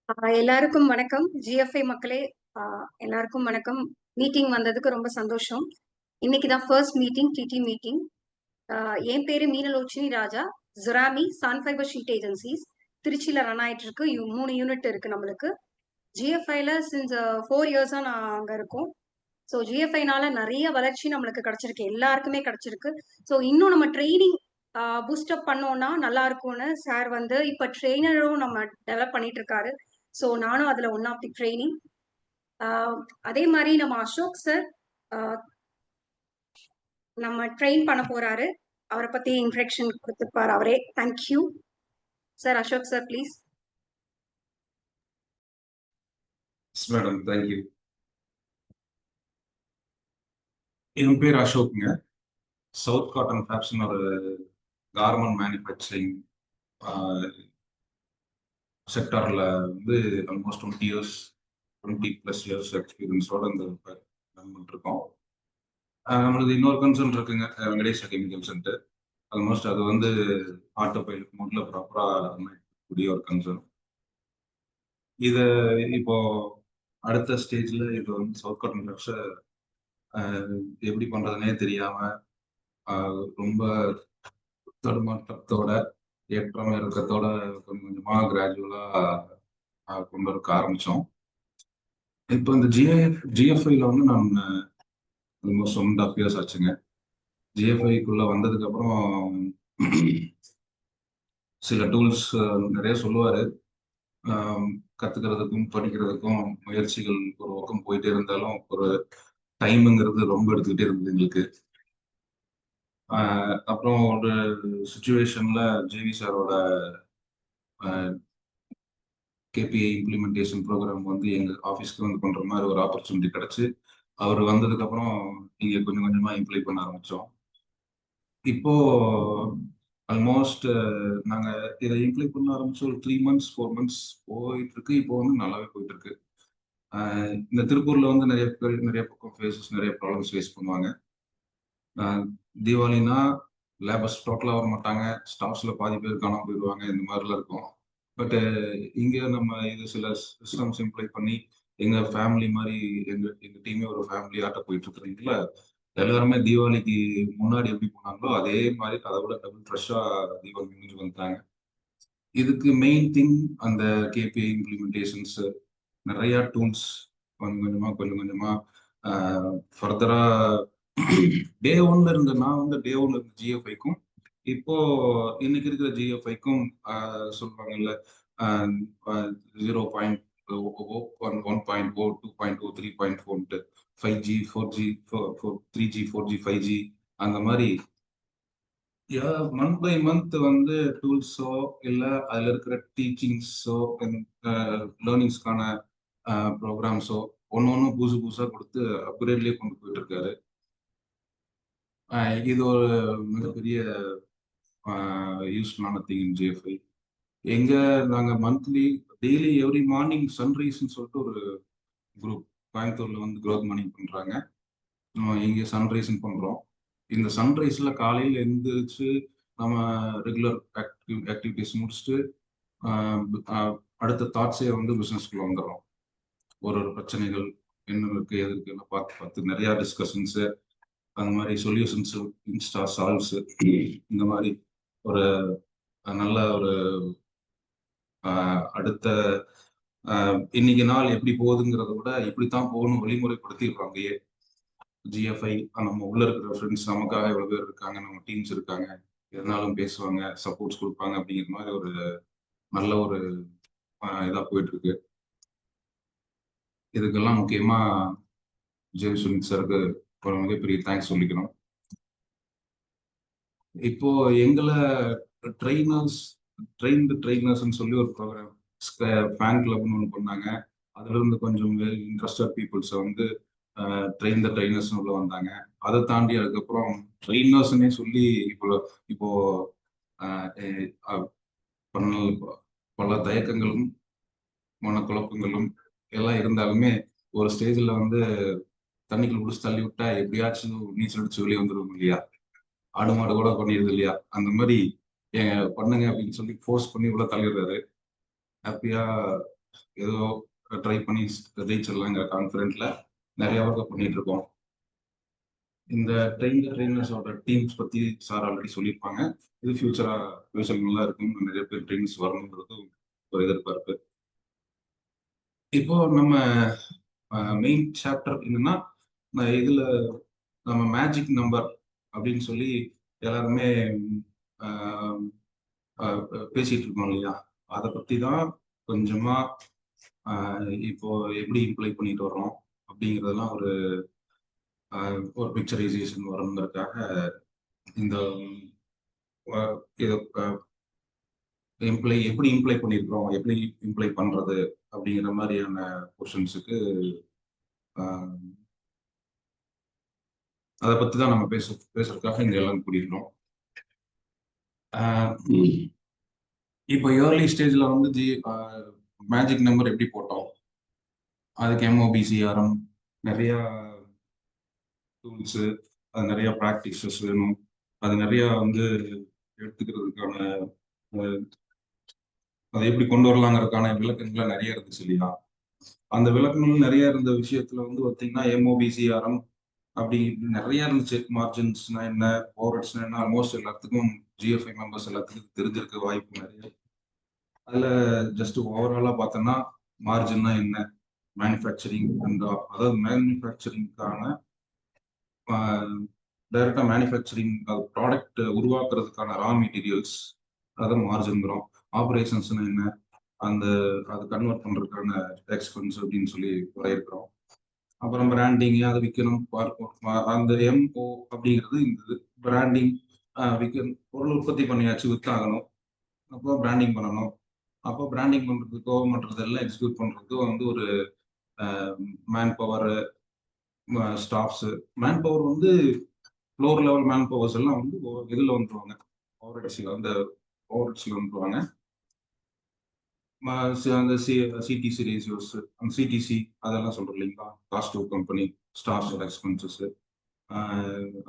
எல்லாருக்கும் வணக்கம். ஜிஎஃப்ஐ மக்களே, எல்லாருக்கும் வணக்கம். மீட்டிங் வந்ததுக்கு ரொம்ப சந்தோஷம். இன்னைக்கு தான் ஃபர்ஸ்ட் மீட்டிங், டிடி மீட்டிங். என் பேரு மீனலோச்சினி ராஜா. ஜுராமி சான்ஃபைபர் ஷீட் ஏஜென்சிஸ் திருச்சியில ரன் ஆயிட்டு இருக்கு. 3 யூனிட் இருக்கு நம்மளுக்கு. ஜிஎஃப்ஐல சின்ஸ் 4 இயர்ஸா நான் அங்க இருக்கோம். ஸோ ஜிஎஃப்ஐனால நிறைய வளர்ச்சி நம்மளுக்கு கிடைச்சிருக்கு, எல்லாருக்குமே கிடைச்சிருக்கு. ஸோ இன்னும் நம்ம ட்ரைனிங் பூஸ்டப் பண்ணோம்னா நல்லா இருக்கும்னு சார் வந்து இப்ப ட்ரெயினரும் நம்ம டெவலப் பண்ணிட்டு இருக்காரு. ஸோ நானும் அதுல ஒன் ஆஃப் தி ட்ரைனிங். அதே மாதிரி நம்ம அசோக் சார் நம்ம ட்ரெயின் பண்ண போறாரு. அவரை பத்தி இன்ட்ரடக்ஷன் கொடுத்துப்பாரு அவரே. Thank you sir. Ashok sir please. Madam, thank you. என் பேர் அசோக்குங்க. சவுத் காட்டன் ஃபேப்ஸ்னு ஒரு கார்மெண்ட் மேனுஃபேக்சரிங் செக்டாரில் வந்து ஆல்மோஸ்ட் 20+ இயர்ஸ் எக்ஸ்பீரியன்ஸோட இந்த ரன் பண்ணிருக்கோம். நம்மளது இன்னொரு கன்சர்ன் இருக்குங்க, வெங்கடேஷா கெமிக்கல்ஸ்ன்ட்டு. ஆல்மோஸ்ட் அது வந்து ஆட்டோ பைலட் மோட்ல ப்ராப்பராக கூடிய ஒரு கன்சர்ன். இதை இப்போ அடுத்த ஸ்டேஜில் இது வந்து சவுத் காட்டன் ஃபேப்ஸை எப்படி பண்றதுனே தெரியாம ரொம்ப தடுமாற்றத்தோட ஏற்றம் இறக்கத்தோட கொஞ்சம் கொஞ்சமா கிராஜுவலா கொண்டு வரக்க ஆரம்பிச்சோம். இப்போ இந்த ஜிஎஃப்ஐல வந்து நான் ஆல்மோஸ்ட் 1.5 இயர்ஸ் ஆச்சுங்க. ஜிஎஃப்ஐக்குள்ள வந்ததுக்கு அப்புறம் சில டூல்ஸ் நிறைய சொல்லுவாரு. கத்துக்கிறதுக்கும் படிக்கிறதுக்கும் முயற்சிகள் ஒரு பக்கம் போயிட்டே இருந்தாலும் ஒரு டைமுங்கிறது ரொம்ப எடுத்துக்கிட்டே இருந்தது எங்களுக்கு. அப்புறம் ஒரு சுச்சுவேஷன்ல ஜேவி சாரோட கேபிஐ இம்ப்ளிமெண்டேஷன் ப்ரோக்ராம் வந்து எங்க ஆஃபீஸ்க்கு வந்து பண்ற மாதிரி ஒரு ஆப்பர்ச்சுனிட்டி கிடைச்சு, அவர் வந்ததுக்கு அப்புறம் இங்க கொஞ்சம் கொஞ்சமா இம்ப்ளை பண்ண ஆரம்பிச்சோம். இப்போ ஆல்மோஸ்ட் நாங்க இதை இம்ப்ளை பண்ண ஆரம்பிச்சு ஒரு 3 months 4 months போயிட்டு இருக்கு. இப்போ வந்து நல்லாவே போயிட்டு இருக்கு. இந்த திருப்பூர்ல வந்து நிறைய பக்கம் நிறைய ப்ராப்ளம்ஸ் ஃபேஸ் பண்ணுவாங்க. தீபாவளினா லேபர்ஸ் டோட்டலா வர மாட்டாங்க, ஸ்டாஃப்ஸ்ல பாதி பேர் காணாம போயிடுவாங்க, இந்த மாதிரிலாம் இருக்கும். பட் இங்க நம்ம இது சில சிஸ்டம்ஸ் இம்ப்ளை பண்ணி எங்க ஃபேமிலி மாதிரி எங்க டீமே ஒரு ஃபேமிலி ஆட்ட போயிட்டு இருக்கிறீங்களா. எல்லாருமே தீபாவளிக்கு முன்னாடி எப்படி போனாங்களோ அதே மாதிரி அதை விட டபுள் ஃப்ரெஷ்ஷா தீபாவளி முடிஞ்சு வந்துட்டாங்க. இதுக்கு மெயின் திங் அந்த கேபிஐ இம்ப்ளிமெண்டேஷன்ஸ், நிறைய டூல்ஸ் கொஞ்சம் கொஞ்சமா ஃபர்தரா டே ஒன்ல இருந்து நான் வந்து டே ஒன்ல இருந்து ஜிஎஃப்ஐக்கும் இப்போ இன்னைக்கு இருக்கிற ஜிஎஃப்ஐக்கும் சொல்றாங்கல்ல 0.1.0 2.0 3.4 5G 4G 3G 4G 5G அந்த மாதிரி மந்த் பை மந்த் வந்து டூல்ஸோ இல்லை அதில் இருக்கிற டீச்சிங்ஸோ லேர்னிங்ஸ்க்கான ப்ரோக்ராம்ஸோ ஒன்று புதுசாக கொடுத்து அப்கிரேட்லேயே கொண்டு போயிட்டு இருக்காரு. இது ஒரு மிகப்பெரிய யூஸ்ஃபுல்லான திங் இன் ஜிஎஃப்ஐ. எங்க நாங்கள் மந்த்லி டெய்லி எவ்ரி மார்னிங் சன்ரைஸ்ன்னு சொல்லிட்டு ஒரு குரூப் கோயம்புத்தூர்ல வந்து க்ரோத் மார்னிங் பண்றாங்க. இங்கே சன்ரைஸ்ன்னு பண்றோம். இந்த சன்ரைஸ்ல காலையில் எழுந்திரிச்சு நம்ம ரெகுலர் ஆக்டிவிட்டிஸ் முடிச்சுட்டு அடுத்த தாட்ஸே வந்து பிஸ்னஸ்குள்ள வந்துடுறோம். ஒரு பிரச்சனைகள் என்ன இருக்கு எது இருக்குன்னு பார்த்து நிறைய டிஸ்கஷன்ஸு, அந்த மாதிரி சொல்யூஷன்ஸ், இன்ஸ்டா சால்வ்ஸ், இந்த மாதிரி ஒரு நல்ல ஒரு அடுத்த இன்னைக்கு நாள் எப்படி போகுதுங்கிறத விட இப்படித்தான் போகணும் வழிமுறைப்படுத்திடுறோம். அங்கேயே ஜிஎஃப்ஐ நம்ம உள்ள இருக்கிற ஃப்ரெண்ட்ஸ் நமக்காக எவ்வளவு பேர் இருக்காங்க, நம்ம டீம்ஸ் இருக்காங்க, எதனாலும் பேசுவாங்க, சப்போர்ட்ஸ் கொடுப்பாங்க அப்படிங்கிற மாதிரி ஒரு நல்ல ஒரு இதா போயிட்டு இருக்கு. இதுக்கெல்லாம் முக்கியமா ஜேவி சுனித் சாருக்கு ஒரு மிகப்பெரிய தேங்க்ஸ் சொல்லிக்கணும். இப்போ எங்களை ட்ரெயினர்ஸ்ன்னு சொல்லி ஒரு ப்ரோக்ராம் ஃபேன் கிளப்னு ஒன்று பண்ணாங்க. அதுல இருந்து கொஞ்சம் இன்ட்ரெஸ்டட் பீப்புள்ஸை வந்து ட்ரெயின் த ட்ரெயினர்ஸ் உள்ள வந்தாங்க. அதை தாண்டி அதுக்கப்புறம் ட்ரெயினர்ஸ்னே சொல்லி இப்போ பல தயக்கங்களும் மனக்குழப்பங்களும் எல்லாம் இருந்தாலுமே ஒரு ஸ்டேஜ்ல வந்து தண்ணிக்குள்ள பிடிச்சி தள்ளி விட்டா எப்படியாச்சும் நீச்சல் அடிச்சு வெளியே வந்துடும் இல்லையா, ஆடு மாடு கூட பண்ணிடுது இல்லையா, அந்த மாதிரி பண்ணுங்க அப்படின்னு சொல்லி ஃபோர்ஸ் பண்ணி உள்ள தள்ளிடுறாரு. ஹாப்பியா ஏதோ ட்ரை பண்ணி ஜெயிச்சிடலாங்கிற கான்ஃபிடென்ட்ல நிறைய ஒர்க் பண்ணிட்டு இருக்கோம். இந்த ட்ரெயினர்ஸோட டீம்ஸ் பத்தி சார் ஆல்ரெடி சொல்லியிருப்பாங்க. இது ஃபியூச்சர் நல்லா இருக்கும், நிறைய பேர் ட்ரெயின்ஸ் வரணுங்கிறது ஒரு எதிர்பார்ப்பு. இப்போ நம்ம மெயின் சாப்டர் என்னன்னா, இதுல நம்ம மேஜிக் நம்பர் அப்படின்னு சொல்லி எல்லாருமே பேசிட்டு இருக்கோம் இல்லையா, அதை பத்தி தான் கொஞ்சமா இப்போ எப்படி இம்ப்ளை பண்ணிட்டு வர்றோம் அப்படிங்கிறதெல்லாம் ஒரு பிக்சரைசேஷன் வரணுங்கிறதுக்காக இந்த எப்படி இம்ப்ளை பண்ணியிருக்கிறோம், எப்படி இம்ப்ளை பண்றது அப்படிங்கிற மாதிரியான கொஸ்டின்ஸுக்கு அதை பத்தி தான் நம்ம பேசுறதுக்காக இங்க எல்லாம் கூடியிருக்கிறோம். இப்போ ஏர்லி ஸ்டேஜ்ல வந்து மேஜிக் நம்பர் எப்படி போட்டோம், அதுக்கு MOBCRM நிறைய டூல்ஸு, அது நிறைய ப்ராக்டிசஸ் வேணும், அது நிறைய வந்து எடுத்துக்கிறதுக்கான அதை எப்படி கொண்டு வரலாங்கிறதுக்கான விளக்கங்கள் நிறைய இருந்துச்சு இல்லையா. அந்த விளக்கங்கள் நிறைய இருந்த விஷயத்துல வந்து பார்த்தீங்கன்னா MOBCRM அப்படி நிறைய இருந்துச்சு. மார்ஜின்ஸ்னா என்ன, ஓவர்ஹெட்ஸ்னா என்ன, ஆல்மோஸ்ட் எல்லாத்துக்கும் GFI மெம்பர்ஸ் எல்லாத்துக்கும் தெரிஞ்சிருக்க வாய்ப்பு நிறைய. அதுல ஜஸ்ட் ஓவராலா பார்த்தோம்னா மார்ஜின்னா என்ன, மேனுஃபேக்சரிங் அதாவது மேனுஃபேக்சரிங்கான டைரக்டா மேனுஃபேக்சரிங் ப்ராடக்ட் உருவாக்குறதுக்கான ரா மெட்டீரியல்ஸ், அதை மார்ஜின்கிறோம். ஆப்ரேஷன்ஸ்னா என்ன, அதை கன்வெர்ட் பண்றதுக்கான எக்ஸ்பென்ஸ் அப்படின்னு சொல்லி வரையிருக்கிறோம். அப்புறம் பிராண்டிங், அதை விற்கணும், அந்த MO அப்படிங்கிறது இந்த பிராண்டிங், விற்கணும், பொருள் உற்பத்தி பண்ணியாச்சு, விற்காகணும், அப்போ பிராண்டிங் பண்ணணும். அப்போ பிராண்டிங் பண்றதுக்கோ மற்றதெல்லாம் எக்ஸிக்யூட் பண்றதுக்கோ வந்து ஒரு man power, staffs. Man power வந்து ஃப்ளோர் லெவல் மேன் பவர்ஸ் எல்லாம் வந்து இதில் வந்துருவாங்க, ஓவர்ஹெட்ஸ்ல வந்துருவாங்க. அந்த CTC ரேஷியோஸ், அந்த CTC அதெல்லாம் சொல்றோம் இல்லைங்களா, காஸ்ட் டு கம்பெனி, ஸ்டாஃப்ஸோட எக்ஸ்பென்சஸ்.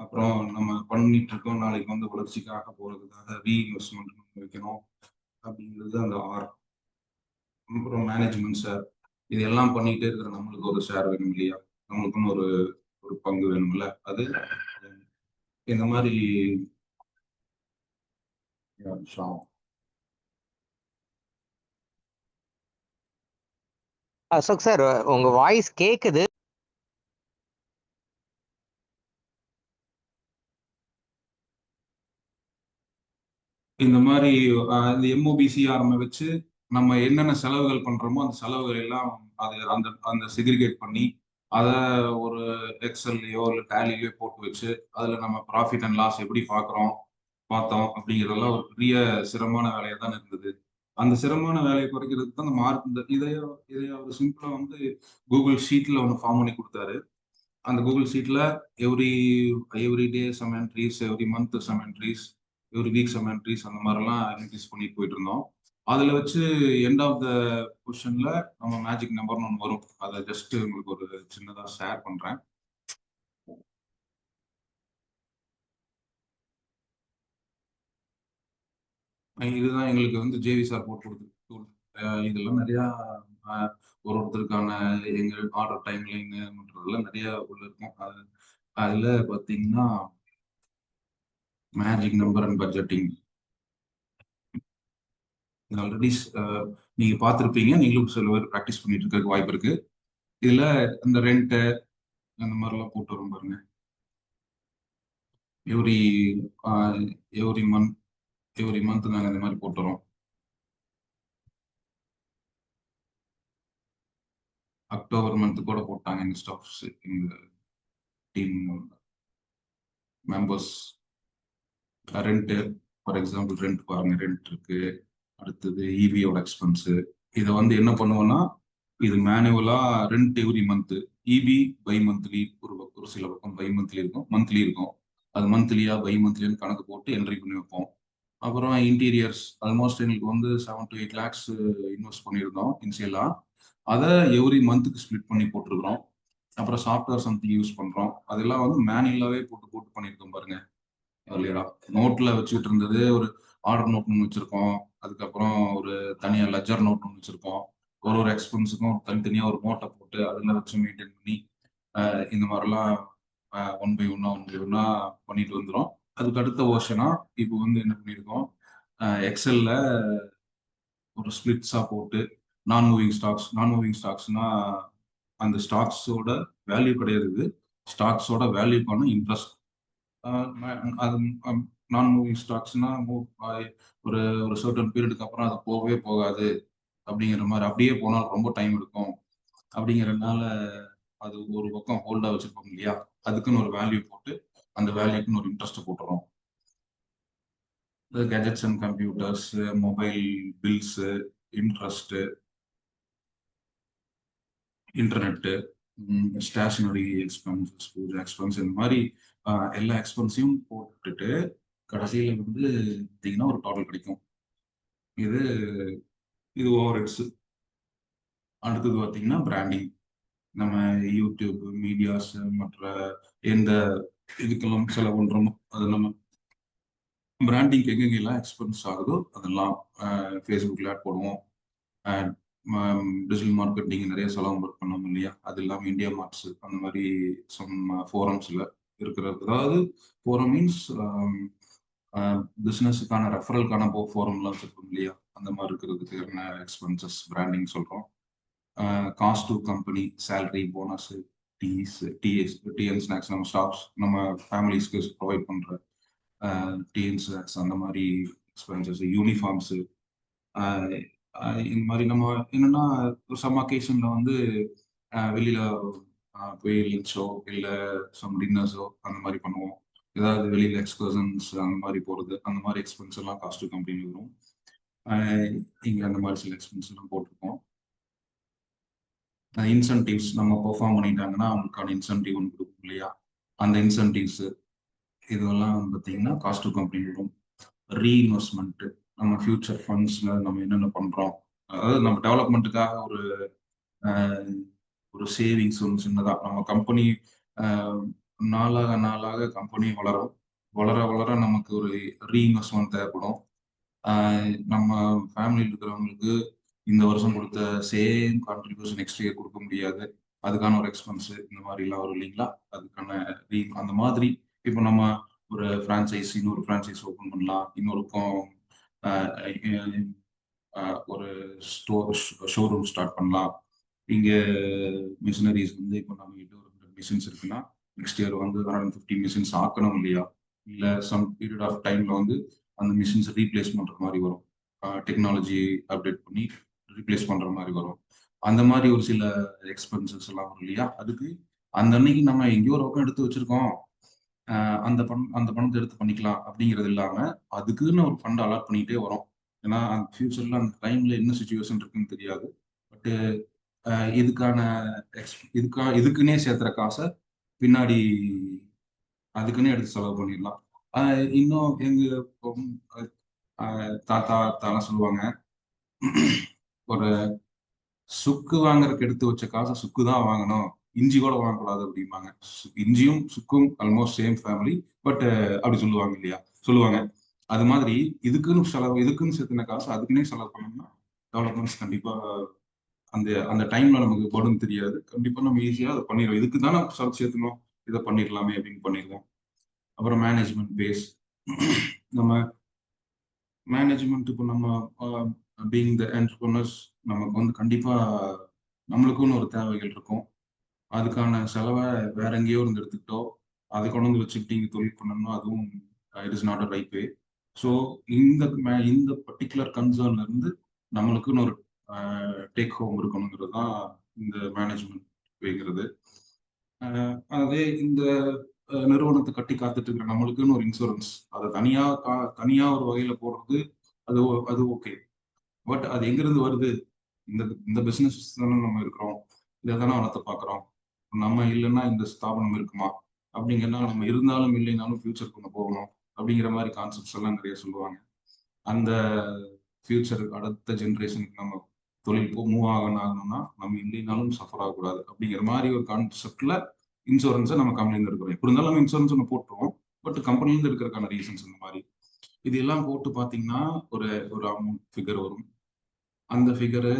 அப்புறம் நம்ம பண்ணிட்டு இருக்கோம், நாளைக்கு வந்து வளர்ச்சிக்காக போறதுக்காக ரீஇன்வெஸ்ட்மெண்ட் வைக்கணும் அப்படிங்கிறது அந்த R. அப்புறம் மேனேஜ்மெண்ட் ஷேர், இது எல்லாம் பண்ணிட்டே இருக்கிற நம்மளுக்கு ஒரு ஷேர் வேணும் இல்லையா, நம்மளுக்குன்னு ஒரு பங்கு வேணும்ல. அது இந்த மாதிரி அசோக் சார், உங்க வாய்ஸ் கேக்குது. இந்த மாதிரி இந்த MOBCRM வச்சு நம்ம என்னென்ன செலவுகள் பண்றோமோ அந்த செலவுகள் எல்லாம் அது அந்த அந்த செக்ரிகேட் பண்ணி அதை ஒரு எக்ஸல்லையோ இல்லை டேலிலையோ போட்டு வச்சு அதுல நம்ம ப்ராஃபிட் அண்ட் லாஸ் எப்படி பார்த்தோம் அப்படிங்கிறதெல்லாம் ஒரு பெரிய சிரமமான வேலையா தான் இருந்தது. அந்த சிரமமான வேலையை குறைக்கிறதுக்கு தான் அந்த மார்க் இதை அவர் சிம்பிளா வந்து கூகுள் ஷீட்ல ஒன்று ஃபார்ம் பண்ணி கொடுத்தாரு. அந்த கூகுள் ஷீட்ல every day some entries, every month some entries, every week some entries, அந்த மாதிரிலாம் என்ட்ரிஸ் பண்ணிட்டு போயிட்டு இருந்தோம். அதுல வச்சு எண்ட் ஆஃப் த கொஸ்டின்ல நம்ம மேஜிக் நம்பர்னு ஒன்று வரும். அதை ஜஸ்ட் உங்களுக்கு ஒரு சின்னதா ஷேர் பண்றேன். இதுதான் எங்களுக்கு வந்து JV சார் போட்டு கொடுத்த டூல். இதெல்லாம் நிறைய ஒருத்தருக்கான எங்க ஆர்டர் டைம் லைன் மற்றதெல்லாம் நிறைய உள்ள இருக்கும். அதுல பாத்தீங்கன்னா magic number and budgeting already நீங்க பார்த்துருப்பீங்க, நீங்களும் சில பேர் ப்ராக்டிஸ் பண்ணிட்டு இருக்க வாய்ப்பு இருக்கு. இதுல இந்த ரெண்ட் அந்த மாதிரிலாம் போட்டு வரும் பாருங்க. எவ்ரி மந்த் நாங்கள் இந்த மாதிரி போட்டு வரோம். அக்டோபர் மந்த் கூட போட்டாங்க எங்க ஸ்டாஃப்ஸ், எங்க team members. Rent for example rent பாருங்க, ரெண்ட் இருக்கு. அடுத்தது EBயோட எக்ஸ்பென்ஸ். இதை வந்து என்ன பண்ணுவோம்னா, இது மேனுவலா rent every month, EB by monthly, ஒரு சில பக்கம் பை மந்த்லி இருக்கும், மந்த்லி இருக்கும். அது மந்த்லியா பை மந்த்லின்னு கணக்கு போட்டு என்ட்ரி பண்ணி வைப்போம். அப்புறம் இன்டீரியர்ஸ் ஆல்மோஸ்ட் எங்களுக்கு வந்து 7 to 8 lakhs இன்வெஸ்ட் பண்ணியிருந்தோம் இனிஷியலா. அதை எவ்ரி மந்த்துக்கு ஸ்பிளிட் பண்ணி போட்டிருக்கிறோம். அப்புறம் சாஃப்ட்வேர் சம்திங் யூஸ் பண்றோம். அதெல்லாம் வந்து மேனுவலாவே போட்டு பண்ணியிருக்கோம் பாருங்க. இல்லையா, நோட்ல வச்சுட்டு இருந்தது ஒரு ஆர்டர் நோட் ஒன்று வச்சிருக்கோம். அதுக்கப்புறம் ஒரு தனியா லெஜர் நோட் ஒன்று வச்சிருக்கோம். ஒரு எக்ஸ்பென்ஸுக்கும் தனித்தனியா ஒரு நோட்டை போட்டு அதில் வச்சு மெயின்டைன் பண்ணி இந்த மாதிரிலாம் ஒன் பை ஒன்னா பண்ணிட்டு வந்துடும். அதுக்கு அடுத்த ஓஷனா இப்போ வந்து என்ன பண்ணியிருக்கோம், எக்ஸல்ல ஒரு ஸ்பிளிட்ஸா போட்டு நான் மூவிங் ஸ்டாக்ஸ்னா அந்த ஸ்டாக்ஸோட வேல்யூ கிடையாது, இது ஸ்டாக்ஸோட வேல்யூக்கான இன்ட்ரெஸ்ட். அது நான் மூவிங் ஸ்டாக்ஸ்னா ஒரு ஒரு சர்டன் பீரியடுக்கு அப்புறம் அது போகவே போகாது அப்படிங்கிற மாதிரி, அப்படியே போனால் ரொம்ப டைம் எடுக்கும் அப்படிங்கிறதுனால அது ஒரு பக்கம் ஹோல்டா வச்சிருப்போம் இல்லையா, அதுக்குன்னு ஒரு வேல்யூ போட்டு அந்த வேல்யூக்குன்னு ஒரு இன்ட்ரெஸ்ட் போட்டுறோம். Gadgets and computers, mobile bills, interest, internet, stationery expenses, puja expense, இந்த மாதிரி எல்லா எக்ஸ்பென்ஸையும் போட்டுட்டு கடைசியில் வந்து பார்த்தீங்கன்னா ஒரு டோட்டல் கிடைக்கும். இது இது ஓவர் ஹெட்ஸ். அடுத்தது பார்த்தீங்கன்னா பிராண்டிங். நம்ம யூடியூப் மீடியாஸ் மற்ற எந்த இதுக்கெல்லாம் செலவு பண்றோமோ அது நம்ம பிராண்டிங் எங்கெங்கெல்லாம் எக்ஸ்பென்ஸ் ஆகுதோ அதெல்லாம் ஃபேஸ்புக்கில் ஆட் போடுவோம். டிஜிட்டல் மார்க்கெட்டிங் நிறைய செலவு ஒர்க் பண்ணோம் இல்லையா, அது இல்லாமல் இந்தியா மார்ட்ஸ் அந்த மாதிரி சம் ஃபோரம்ஸில் இருக்கிறது. அதாவது ஃபோரம் மீன்ஸ் பிஸ்னஸுக்கான ரெஃபரலுக்கான ஃபோரம்லாம் வச்சுருக்கோம் இல்லையா, அந்த மாதிரி இருக்கிறதுக்கு என்ன எக்ஸ்பென்சஸ் பிராண்டிங் சொல்கிறோம். Cost to company, salary, bonus, TN snacks, நம்ம ஸ்டாஃப்ஸ் நம்ம ஃபேமிலிஸ்க்கு ப்ரொவைட் பண்ணுற டிஎன் ஸ்நாக்ஸ், அந்த மாதிரி எக்ஸ்பென்சஸ், யூனிஃபார்ம்ஸு, இந்த மாதிரி நம்ம என்னன்னா சம் அக்கேஷனில் வந்து வெளியில் போய் லஞ்சோ இல்லை சம் டின்னர்ஸோ அந்த மாதிரி பண்ணுவோம். ஏதாவது வெளியில் எக்ஸ்கர்ஷன்ஸ் அந்த மாதிரி போகிறது, அந்த மாதிரி எக்ஸ்பென்ஸ் எல்லாம் காஸ்ட் டு கம்பெனி வரும். இங்கே அந்த மாதிரி சில எக்ஸ்பென்ஸ் எல்லாம் போட்டிருக்கோம். இன்சென்டிவ்ஸ் நம்ம பெர்ஃபார்ம் பண்ணிட்டாங்கன்னா அவங்களுக்கான இன்சென்டிவ் ஒன்று கொடுக்கும் இல்லையா, அந்த இன்சென்டிவ்ஸ் இதெல்லாம் பார்த்தீங்கன்னா காஸ்ட் டு கம்பெனி வரும். ரீஇன்வெஸ்ட்மெண்ட், நம்ம ஃபியூச்சர் ஃபண்ட்ஸ்ல நம்ம என்னென்ன பண்றோம், அதாவது நம்ம டெவலப்மெண்ட்டுக்காக ஒரு சேவிங்ஸ் ஒன்று சின்னதாக. நம்ம கம்பெனி நாளாக நாளாக கம்பெனி வளரும், வளர வளர நமக்கு ஒரு ரீஇன்வெஸ்ட்மெண்ட் தேவைப்படும். நம்ம ஃபேமிலியில் இருக்கிறவங்களுக்கு இந்த வருஷம் கொடுத்த சேம் கான்ட்ரிபியூஷன் நெக்ஸ்ட் இயர் கொடுக்க முடியாது, அதுக்கான ஒரு எக்ஸ்பென்ஸ் இந்த மாதிரிலாம் வரும் இல்லைங்களா, அதுக்கான அந்த மாதிரி. இப்போ நம்ம ஒரு ஃப்ரான்ச்சைஸ், இன்னொரு ஃப்ரான்ச்சைஸ் ஓப்பன் பண்ணலாம், இன்னொருக்கும் ஒரு ஷோரூம் ஸ்டார்ட் பண்ணலாம். இங்கே மிஷினரிஸ் வந்து இப்போ நம்ம கிட்ட ஒரு 100 மிஷின்ஸ் இருக்குன்னா நெக்ஸ்ட் இயர் வந்து 150 மிஷின்ஸ் ஆக்கணும் இல்லையா, இல்லை சம் பீரியட் ஆஃப் டைம்ல வந்து அந்த மிஷின்ஸ் ரீப்ளேஸ் பண்ற மாதிரி வரும், டெக்னாலஜி அப்டேட் பண்ணி ரீப்ளேஸ் பண்ற மாதிரி வரும். அந்த மாதிரி ஒரு சில எக்ஸ்பென்சஸ் எல்லாம் வரும் இல்லையா, அதுக்கு அந்த அன்னைக்கு நம்ம எங்கேயோ ஒரு பக்கம் எடுத்து வச்சிருக்கோம், அந்த பணத்தை எடுத்து பண்ணிக்கலாம் அப்படிங்கிறது இல்லாம அதுக்குன்னு ஒரு ஃபண்ட் அலாட் பண்ணிட்டே வரும். ஏன்னா அந்த ஃபியூச்சர்ல அந்த டைம்ல என்ன சுச்சுவேஷன் இருக்குன்னு தெரியாது. பட் இதுக்கான இதுக்குன்னே சேர்த்துற காசை பின்னாடி அதுக்குன்னே எடுத்து செலவு பண்ணிடலாம். இன்னும் எங்க தாத்தா தாலாம் சொல்லுவாங்க, ஒரு சுக்கு வாங்குறதுக்கு எடுத்து வச்ச காசை சுக்கு தான் வாங்கணும், இஞ்சி கூட வாங்கக்கூடாது அப்படிம்பாங்க. இஞ்சியும் சுக்கும் ஆல்மோஸ்ட் சேம் ஃபேமிலி, பட் அப்படி சொல்லுவாங்க இல்லையா, சொல்லுவாங்க. அது மாதிரி இதுக்குன்னு சேர்த்துன காசு அதுக்குன்னே செலவு பண்ணோம்னா டெவலப்மெண்ட்ஸ் கண்டிப்பா அந்த அந்த டைம்ல நமக்கு படும் தெரியாது, கண்டிப்பா நம்ம ஈஸியா அதை பண்ணிடுவோம். இதுக்கு தானே சேர்த்தணும், இதை பண்ணிடலாமே அப்படின்னு பண்ணிடுவோம். அப்புறம் மேனேஜ்மெண்ட் பேஸ், நம்ம மேனேஜ்மெண்ட் இப்போ நம்ம பீயிங் த என்டர்பிரனர்ஸ் நமக்கு வந்து கண்டிப்பா நம்மளுக்குன்னு ஒரு தேவைகள் இருக்கும். அதுக்கான செலவை வேற எங்கேயோ இருந்து எடுத்துக்கிட்டோ அதை கொண்டு வந்து வச்சுக்கிட்டு இங்கே தொழில் பண்ணணும்னா அதுவும் it is not a right way. So இந்த பர்டிகுலர் கன்சர்ன்ல இருந்து நம்மளுக்குன்னு ஒரு டேக் ஹோம் இருக்கணுங்கிறது தான் இந்த மேனேஜ்மெண்ட் வேங்கிறது. அதே இந்த நிறுவனத்தை கட்டி காத்துட்டு இருக்கிற நம்மளுக்குன்னு ஒரு இன்சூரன்ஸ், அதை தனியா ஒரு வகையில போடுறது, அது அது ஓகே. பட் அது எங்கிருந்து வருது, இந்த பிசினஸ் தானே நம்ம இருக்கிறோம், இதை தானே வளர்த்து பார்க்குறோம், நம்ம இல்லைன்னா இந்த ஸ்தாபனம் இருக்குமா, அப்படிங்கிறனா நம்ம இருந்தாலும் இல்லைனாலும் ஃபியூச்சர் கொண்டு போகணும் அப்படிங்கிற மாதிரி கான்செப்ட்ஸ் எல்லாம் நிறைய சொல்லுவாங்க. அந்த ஃபியூச்சர் அடுத்த ஜென்ரேஷனுக்கு நம்ம தொழில் மூவ் ஆகணும்னா நம்ம இல்லைனாலும் சஃபர் ஆகக்கூடாது அப்படிங்கிற மாதிரி ஒரு கான்செப்ட்ல இன்சூரன்ஸை நம்ம கம்பெனிலேருந்து எடுக்கிறோம். எப்படி இருந்தாலும் நம்ம இன்சூரன்ஸ் ஒன்று போட்டுருவோம், பட் கம்பெனிலேருந்து எடுக்கிறதுக்கான ரீசன்ஸ் இந்த மாதிரி. இது எல்லாம் போட்டு பார்த்தீங்கன்னா ஒரு ஒரு அமௌண்ட் ஃபிகர் வரும். அந்த ஃபிகரை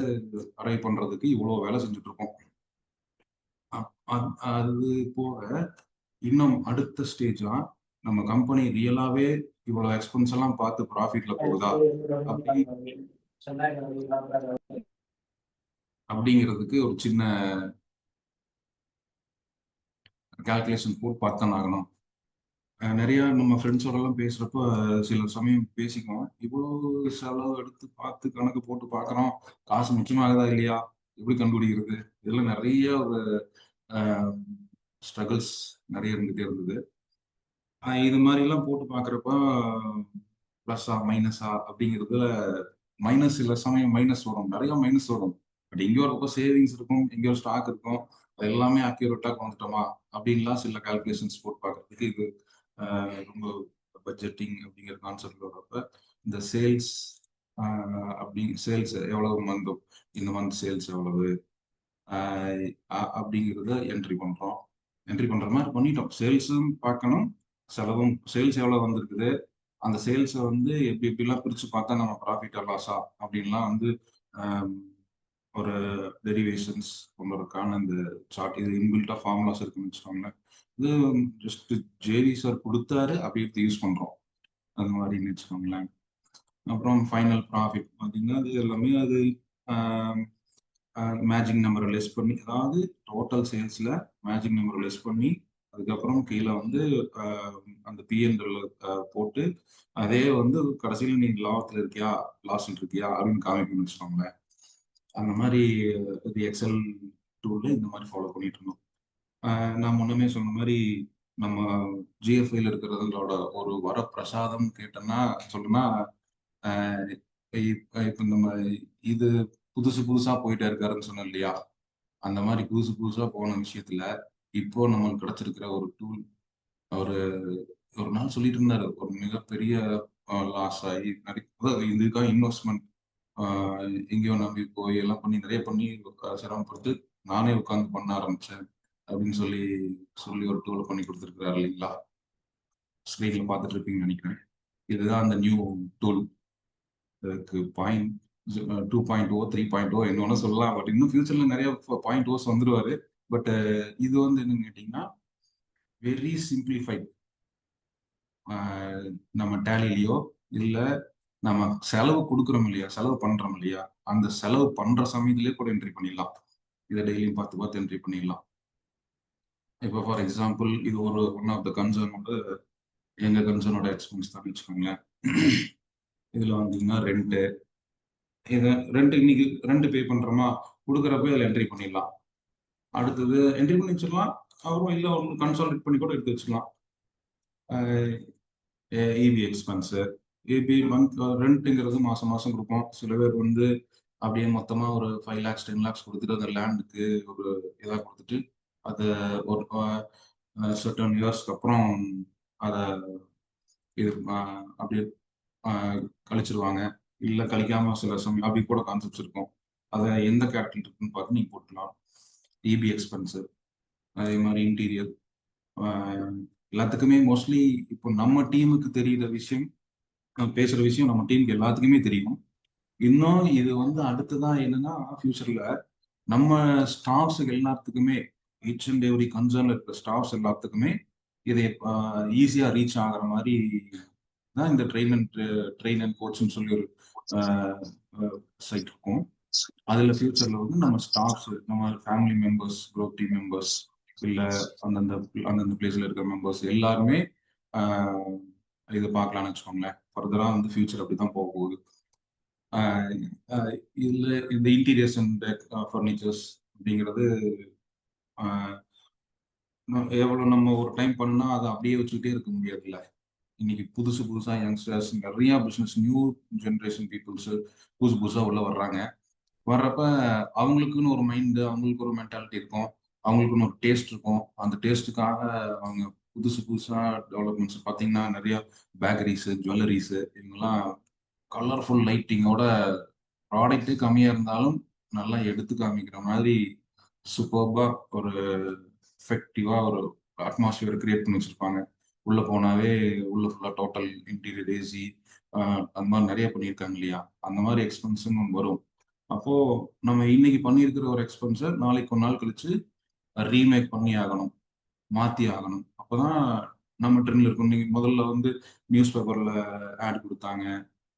அரைவ் பண்றதுக்கு இவ்வளோ வேலை செஞ்சுட்டு இருக்கோம். அது போக இன்னும் அடுத்த ஸ்டேஜா நம்ம கம்பெனி ரியலாவே இவ்வளவு எக்ஸ்பென்ஸ் எல்லாம் பார்த்து ப்ராஃபிட்ல போகுதா அப்படி அப்படிங்கிறதுக்கு ஒரு சின்ன கால்குலேஷன் போட்டு பார்த்தான் ஆகணும். நிறைய நம்ம ஃப்ரெண்ட்ஸோடலாம் பேசுறப்ப சில சமயம் பேசிக்குவோம். இவ்வளவு செலவு எடுத்து பார்த்து கணக்கு போட்டு பார்க்குறோம், காசு மிச்சமாகுதா இல்லையா, எப்படி கண்டுபிடிக்கிறது, இதெல்லாம் நிறைய ஒரு ஸ்ட்ரகிள்ஸ் நிறைய இருந்துகிட்டே இருந்தது. இது மாதிரிலாம் போட்டு பார்க்குறப்ப ப்ளஸ்ஸா மைனஸா அப்படிங்கிறதுல மைனஸ் சில சமயம் மைனஸ் வரும், நிறைய மைனஸ் வரும். பட் எங்கேயோ ஒரு பக்கம் சேவிங்ஸ் இருக்கும், எங்கேயோ ஸ்டாக் இருக்கும், அது எல்லாமே அக்யூரேட்டாக வந்துட்டோமா அப்படின்லாம் சில கால்குலேஷன்ஸ் போட்டு பார்க்கறதுக்கு இது ரொம்ப பட்ஜெட்டிங் அப்படிங்கிற கான்செப்ட் வர்றப்ப இந்த சேல்ஸ் சேல்ஸ் எவ்வளவு மந்தம், இந்த மந்த் சேல்ஸ் எவ்வளவு அப்படிங்கிறத என்ட்ரி பண்ற மாதிரி பண்ணிட்டோம். சேல்ஸும் பார்க்கணும், செலவும். சேல்ஸ் எவ்வளவு வந்திருக்குது, அந்த சேல்ஸை வந்து எப்படி எப்படிலாம் பிரிச்சு பார்த்தா நம்ம ப்ராஃபிட் லாஸா அப்படின்லாம் வந்து ஒரு டெரிவேஷன்ஸ் கொண்டதுக்கான இந்த சார்ட், இது இன்பில்டா ஃபார்முலாஸ் இருக்குன்னு வச்சுக்கோங்களேன். இது ஜஸ்ட் ஜேவி சார் கொடுத்தாரு, அப்படி எடுத்து யூஸ் பண்றோம், அது மாதிரின்னு வச்சுக்கோங்களேன். அப்புறம் ஃபைனல் ப்ராஃபிட் பார்த்தீங்கன்னா அது எல்லாமே அது மேஜிக் நம்பரை லெஸ் பண்ணி, அதாவது டோட்டல் சேல்ஸ்ல மேஜிக் நம்பரை லெஸ் பண்ணி அதுக்கப்புறம் கீழே வந்து அந்த பிஎன்எல் போட்டு அதே வந்து கடைசியில் நீங்க லாபத்தில் இருக்கியா லாஸ்ல இருக்கியா அப்படின்னு காமிக்கணும்னு வச்சுக்கோங்களேன். அந்த மாதிரி இது எக்ஸல் டூல்ல இந்த மாதிரி ஃபாலோ பண்ணிட்டு இருந்தோம். நான் முன்னமே சொன்ன மாதிரி நம்ம ஜிஎஃப்ஐல இருக்கிறதோட ஒரு வர பிரசாதம் கேட்டோம்னா சொல்லணும்னா இப்போ நம்ம இது புதுசா போயிட்டே இருக்காருன்னு சொன்னோம் இல்லையா, அந்த மாதிரி புதுசா போன விஷயத்துல இப்போ நம்மளுக்கு கிடைச்சிருக்கிற ஒரு டூல். ஒரு நாள் சொல்லிட்டு இருந்தாரு, ஒரு மிகப்பெரிய லாஸ் ஆகி இதுக்காக இன்வெஸ்ட்மெண்ட் எங்கேயோ நம்பி போய் எல்லாம் பண்ணி நிறைய பண்ணி சிரமப்பட்டு நானே உட்காந்து பண்ண ஆரம்பிச்சேன் அப்படின்னு சொல்லி ஒரு டூல் பண்ணி கொடுத்துருக்கிறாரு இல்லைங்களா, ஸ்க்ரீன்ல பார்த்துட்டு இருப்பீங்கன்னு நினைக்கிறேன். இதுதான் அந்த நியூ டூல். இதுக்கு 2.0 3.0 என்ன சொல்லலாம், பட் இன்னும் ஃபியூச்சர்ல நிறைய 0.0s வந்துருவாரு. பட் இது வந்து என்னன்னு கேட்டீங்கன்னா வெரி சிம்பிளிஃபைட். நம்ம டேலிலையோ இல்ல நம்ம செலவு கொடுக்குறோம் இல்லையா, செலவு பண்றோம் இல்லையா, அந்த செலவு பண்ற சமயத்திலே கூட என்ட்ரி பண்ணிடலாம். இதை டெய்லியும் பார்த்து என்ட்ரி பண்ணிடலாம். இப்போ ஃபார் எக்ஸாம்பிள் இது ஒரு ஒன் ஆஃப் த கன்சர்னோட எங்க கன்சர்னோட எக்ஸ்பென்ஸ் தான் வச்சுக்கோங்களேன். இதுல வந்தீங்கன்னா ரெண்ட் இன்னைக்கு ரெண்ட் பே பண்றோமா, கொடுக்குறப்ப இதில் என்ட்ரி பண்ணிடலாம். அடுத்தது என்ட்ரி பண்ணி வச்சிடலாம், அப்புறம் இல்லை உங்களுக்கு கன்சால்டேட் பண்ணி கூட எடுத்து வச்சுக்கலாம். இபி எக்ஸ்பென்ஸு, இபி மந்த் ரெண்ட்டுங்கிறது மாதம் கொடுப்போம். சில பேர் வந்து அப்படியே மொத்தமாக ஒரு 5 lakhs 10 lakhs கொடுத்துட்டு அந்த லேண்டுக்கு ஒரு இதாக கொடுத்துட்டு அதை ஒரு சர்டன் இயர்ஸ்க்கு அப்புறம் அதை இது அப்படியே கழிச்சிருவாங்க, இல்லை கழிக்காம சில சமயம் அப்படி கூட கான்செப்ட்ஸ் இருக்கும். அதை எந்த கேரக்டர் இருக்குன்னு பார்த்து நீங்கள் போட்டுக்கலாம். இபி எக்ஸ்பென்ஸு, அதே மாதிரி இன்டீரியர், எல்லாத்துக்குமே மோஸ்ட்லி இப்போ நம்ம டீமுக்கு தெரியுற விஷயம், பேசுற விஷயம் நம்ம டீமுக்கு எல்லாத்துக்குமே தெரியும். இன்னும் இது வந்து அடுத்ததான் என்னன்னா ஃபியூச்சர்ல நம்ம ஸ்டாஃப்ஸுக்கு எல்லாத்துக்குமே ஈச் அண்ட் எவ்ரி கன்சர்ன்ல இருக்கிற ஸ்டாஃப்ஸ் எல்லாத்துக்குமே இதை ஈஸியா ரீச் ஆகிற மாதிரி தான் இந்த ட்ரெயின் அண்ட் கோச்னு சொல்லி ஒரு சைட் இருக்கும். அதுல ஃபியூச்சர்ல வந்து நம்ம ஸ்டாஃப்ஸ், நம்ம family members, group team members, இல்லை அந்தந்த பிளேஸ்ல இருக்கிற மெம்பர்ஸ் எல்லாருமே இதை பார்க்கலாம்னு வச்சுக்கோங்களேன். ஃபர்தரா வந்து ஃபியூச்சர் அப்படிதான் போக போகுது. இதுல இந்த இன்டீரியர்ஸ் அண்ட் ஃபர்னிச்சர்ஸ் அப்படிங்கிறது எவ்வளவு நம்ம ஒரு டைம் பண்ணா அதை அப்படியே வச்சுக்கிட்டே இருக்க முடியாதுல்ல. இன்னைக்கு புதுசா யங்ஸ்டர்ஸ் நிறைய பிசினஸ், நியூ ஜென்ரேஷன் பீப்புள்ஸ் புதுசா உள்ள வர்றப்ப அவங்களுக்குன்னு ஒரு மைண்டு, அவங்களுக்கு ஒரு மென்டாலிட்டி இருக்கும், அவங்களுக்குன்னு ஒரு டேஸ்ட் இருக்கும். அந்த டேஸ்ட்டுக்காக அவங்க புதுசா டெவலப்மெண்ட்ஸ் பார்த்தீங்கன்னா நிறைய பேக்கரிஸு, ஜுவல்லரிஸு, இவங்கெல்லாம் கலர்ஃபுல் லைட்டிங்கோட ப்ராடக்ட்டு கம்மியாக இருந்தாலும் நல்லா எடுத்து காமிக்கிற மாதிரி சூப்பர்பா ஒரு எஃபெக்டிவா ஒரு அட்மாஸ்பியர் கிரியேட் பண்ணி வச்சிருப்பாங்க. உள்ள போனாவே உள்ள ஃபுல்லா டோட்டல் இன்டீரியர் ஏசி அந்த மாதிரி நிறைய பண்ணியிருக்காங்க இல்லையா. அந்த மாதிரி எக்ஸ்பென்ஸும் வரும். அப்போ நம்ம இன்னைக்கு பண்ணியிருக்கிற ஒரு எக்ஸ்பென்ஸை நாளைக்கு ஒரு நாள் கழிச்சு ரீமேக் பண்ணி ஆகணும், மாத்தி ஆகணும். அப்பதான் நம்ம ட்ரெண்ட்ல இருக்கும். நீங்க முதல்ல வந்து நியூஸ் பேப்பர்ல ஆட் கொடுத்தாங்க,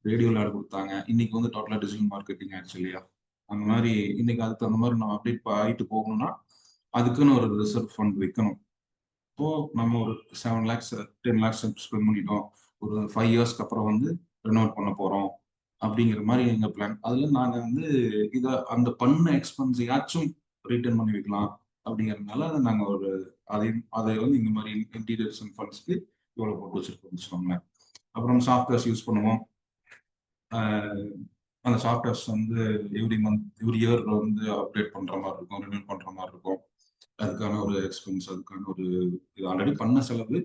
ரேடியோல ஆட் கொடுத்தாங்க. இன்னைக்கு வந்து டோட்டலா டிஜிட்டல் மார்க்கெட்டிங் ஆயிடுச்சு இல்லையா? அந்த மாதிரி இன்னைக்கு அதுக்கு அந்த மாதிரி நம்ம அப்டேட் ஆகிட்டு போகணும்னா அதுக்குன்னு ஒரு ரிசர்வ் ஃபண்ட் வைக்கணும். இப்போ நம்ம ஒரு 7 லேக்ஸ் 10 லேக்ஸ் ஸ்பெண்ட் பண்ணிட்டோம், ஒரு 5 இயர்ஸ்க்கு அப்புறம் வந்து ரெனோவேட் பண்ண போறோம் அப்படிங்கிற மாதிரி எங்க பிளான். அதுல நாங்க வந்து இதை அந்த பண்ண எக்ஸ்பென்ஸையாச்சும் ரிட்டர்ன் பண்ணி வைக்கலாம் அப்படிங்கிறதுனால அதை நாங்க ஒரு அதை வந்து இந்த மாதிரி இன்டீரியர்ஸ் அண்ட் ஃபண்ட்ஸ்க்கு இவ்வளவு போட்டு வச்சிருக்கோம் வச்சுக்கோங்களேன். அப்புறம் சாஃப்ட்வேர்ஸ் யூஸ் பண்ணுவோம். அந்த சாஃப்ட்வேர்ஸ் வந்து எவ்ரி இயர் வந்து அப்டேட் பண்ற மாதிரி இருக்கும், ரினியூ பண்ற மாதிரி இருக்கும். அதுக்கான ஒரு எக்ஸ்பென்ஸ், அதுக்கான ஒரு இது ஆல்ரெடி பண்ண செலவு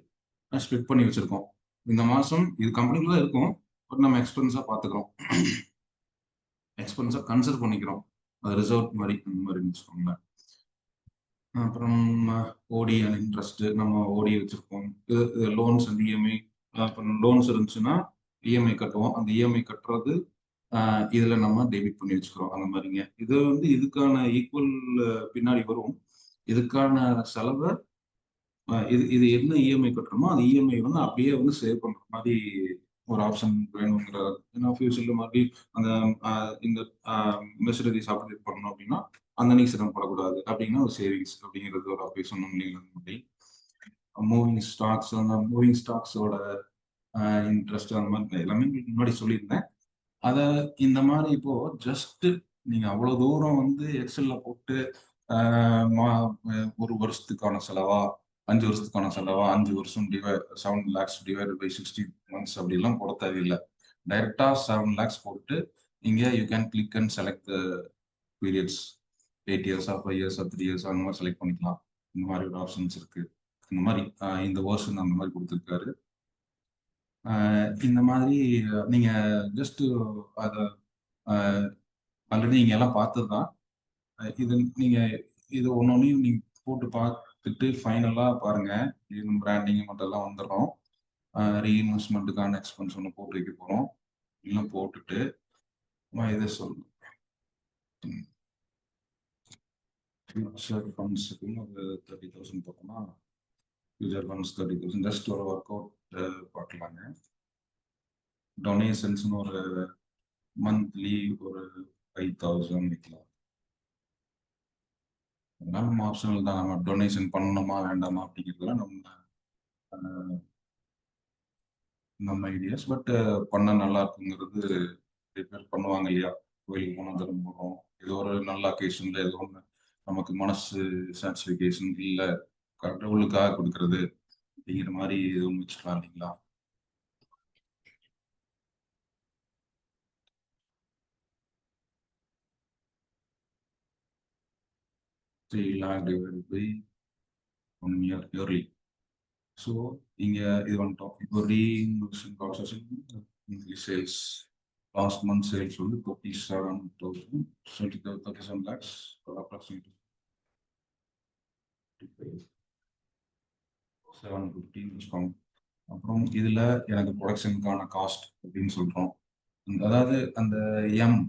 ஸ்ப்ளிட் பண்ணி வச்சிருக்கோம். இந்த மாசம் இது கம்பெனிக்குள்ள தான் இருக்கும், பட் நம்ம எக்ஸ்பென்ஸா பார்த்துக்கிறோம், எக்ஸ்பென்ஸா கன்சிடர் பண்ணிக்கிறோம். அது ரிசர்வ் மாதிரி அந்த மாதிரி வச்சுக்கோங்களேன். அப்புறம் ஓடி அண்ட் இன்ட்ரெஸ்ட் நம்ம ஓடி வச்சிருக்கோம். இது லோன்ஸ் அண்ட் இஎம்ஐ. அப்புறம் லோன்ஸ் இருந்துச்சுன்னா இஎம்ஐ கட்டுவோம். அந்த இஎம்ஐ கட்டுறது இதுல நம்ம டெபிட் பண்ணி வச்சுக்கிறோம். அந்த மாதிரிங்க. இது வந்து இதுக்கான ஈக்குவல் பின்னாடி வரும். இதுக்கான செலவை இது இது என்ன இஎம்ஐ கட்டுறோமோ அந்த இஎம்ஐ வந்து அப்படியே வந்து சேவ் பண்ற மாதிரி ஒரு ஆப்ஷன் வேணுங்கிற. ஏன்னா ஃபியூச்சர்ல மாதிரி அந்த இந்த மெஷினரிஸ் அப்டேட் பண்ணணும் அப்படின்னா அந்த அன்னைக்கு சிரமப்படக்கூடாது அப்படின்னா ஒரு சேவிங்ஸ் அப்படிங்கிறது ஒரு அப்படி சொன்னோம் இல்லைங்களா? மூவிங் ஸ்டாக்ஸ், அந்த மூவிங் ஸ்டாக்ஸோட இன்ட்ரெஸ்ட் அந்த மாதிரி எல்லாமே முன்னாடி சொல்லியிருந்தேன். அதை இந்த மாதிரி இப்போ ஜஸ்ட் நீங்க அவ்வளவு தூரம் வந்து எக்ஸல்ல போட்டு ஒரு வருஷத்துக்கான செலவா, 5 வருஷத்துக்கான செலவா, 5 வருஷம் 7 லேக்ஸ் டிவைடட் பை 60 மந்த்ஸ் அப்படிலாம் போட தேவையில்லை. டைரக்டா 7 லேக்ஸ் போட்டு இங்க you can click and select periods, 8 இயர்ஸா, 5 இயர்ஸா, 3 இயர்ஸ் அந்த மாதிரி செலக்ட் பண்ணிக்கலாம். இந்த மாதிரி ஒரு ஆப்ஷன்ஸ் இருக்கு. இந்த மாதிரி இந்த வருஷன் அந்த மாதிரி கொடுத்துருக்காரு. இந்த மாதிரி நீங்க ஜஸ்ட் அதை ஆல்ரெடி நீங்க எல்லாம் பார்த்தது தான். இது நீங்க இது ஒன்னொன்னையும் நீங்க போட்டு பார்த்துட்டு ஃபைனலா பாருங்க. இது பிராண்டிங் மட்டும் எல்லாம் வந்துடும். ரீஇன்வெஸ்ட்மெண்ட்டுக்கான எக்ஸ்பென்ஸ் ஒன்று போட்டு வைக்க போறோம். எல்லாம் போட்டுட்டு இதை சொல்லணும். ஃபியூச்சர் ஃபண்ட்ஸுக்கு ஒரு 30,000 போட்டோம்னா ஃபியூச்சர் ஃபண்ட்ஸ் 30,000 ஜஸ்ட் ஒரு ஒர்க் அவுட் பார்க்கலாங்க. டொனேஷன்ஸ்னு ஒரு மந்த்லி ஒரு 5,000 வைக்கலாம். அதனால நம்ம ஆப்ஷனல் தான், நம்ம டொனேஷன் பண்ணணுமா வேண்டாமா அப்படிங்கிறதுலாம் நம்ம ஐடியாஸ். பட் பண்ண நல்லா இருக்குங்கிறது ப்ரிப்பேர் பண்ணுவாங்க இல்லையா? கோயிலுக்கு போனால் தரம் போடுறோம், ஏதோ ஒரு நல்ல அக்கேஷன்ல ஏதோ ஒன்று நமக்கு மனசு சாட்டிஸ்ஃபிகேஷன் இல்லை, கடவுளுக்காக கொடுக்கறது அப்படிங்கிற மாதிரி இது ஒன்று வச்சுக்கலாம் இல்லைங்களா? divided by 1 year yearly. So இங்க இது வந்துட்டோம். இப்போ reinvesting processing sales last month sales வந்து 37,000, 37 lakhs approximately 750 டிஸ்கவுண்ட். அப்புறம் இதுல எனக்கு ப்ரொடக்ஷனுக்கான காஸ்ட் அப்படின்னு சொல்றோம். அதாவது அந்த எம்,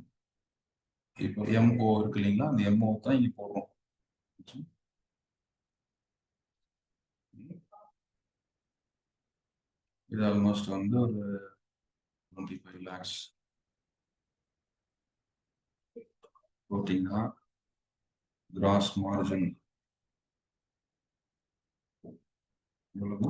இப்போ எம்ஓ இருக்கு இல்லைங்களா? அந்த எம்ஓ தான் இங்க போடுறோம். இது ஆல்மோஸ்ட் வந்து ஒரு 25 lakhs போட்டீங்கன்னா கிராஸ் மார்ஜின் எவ்வளவு?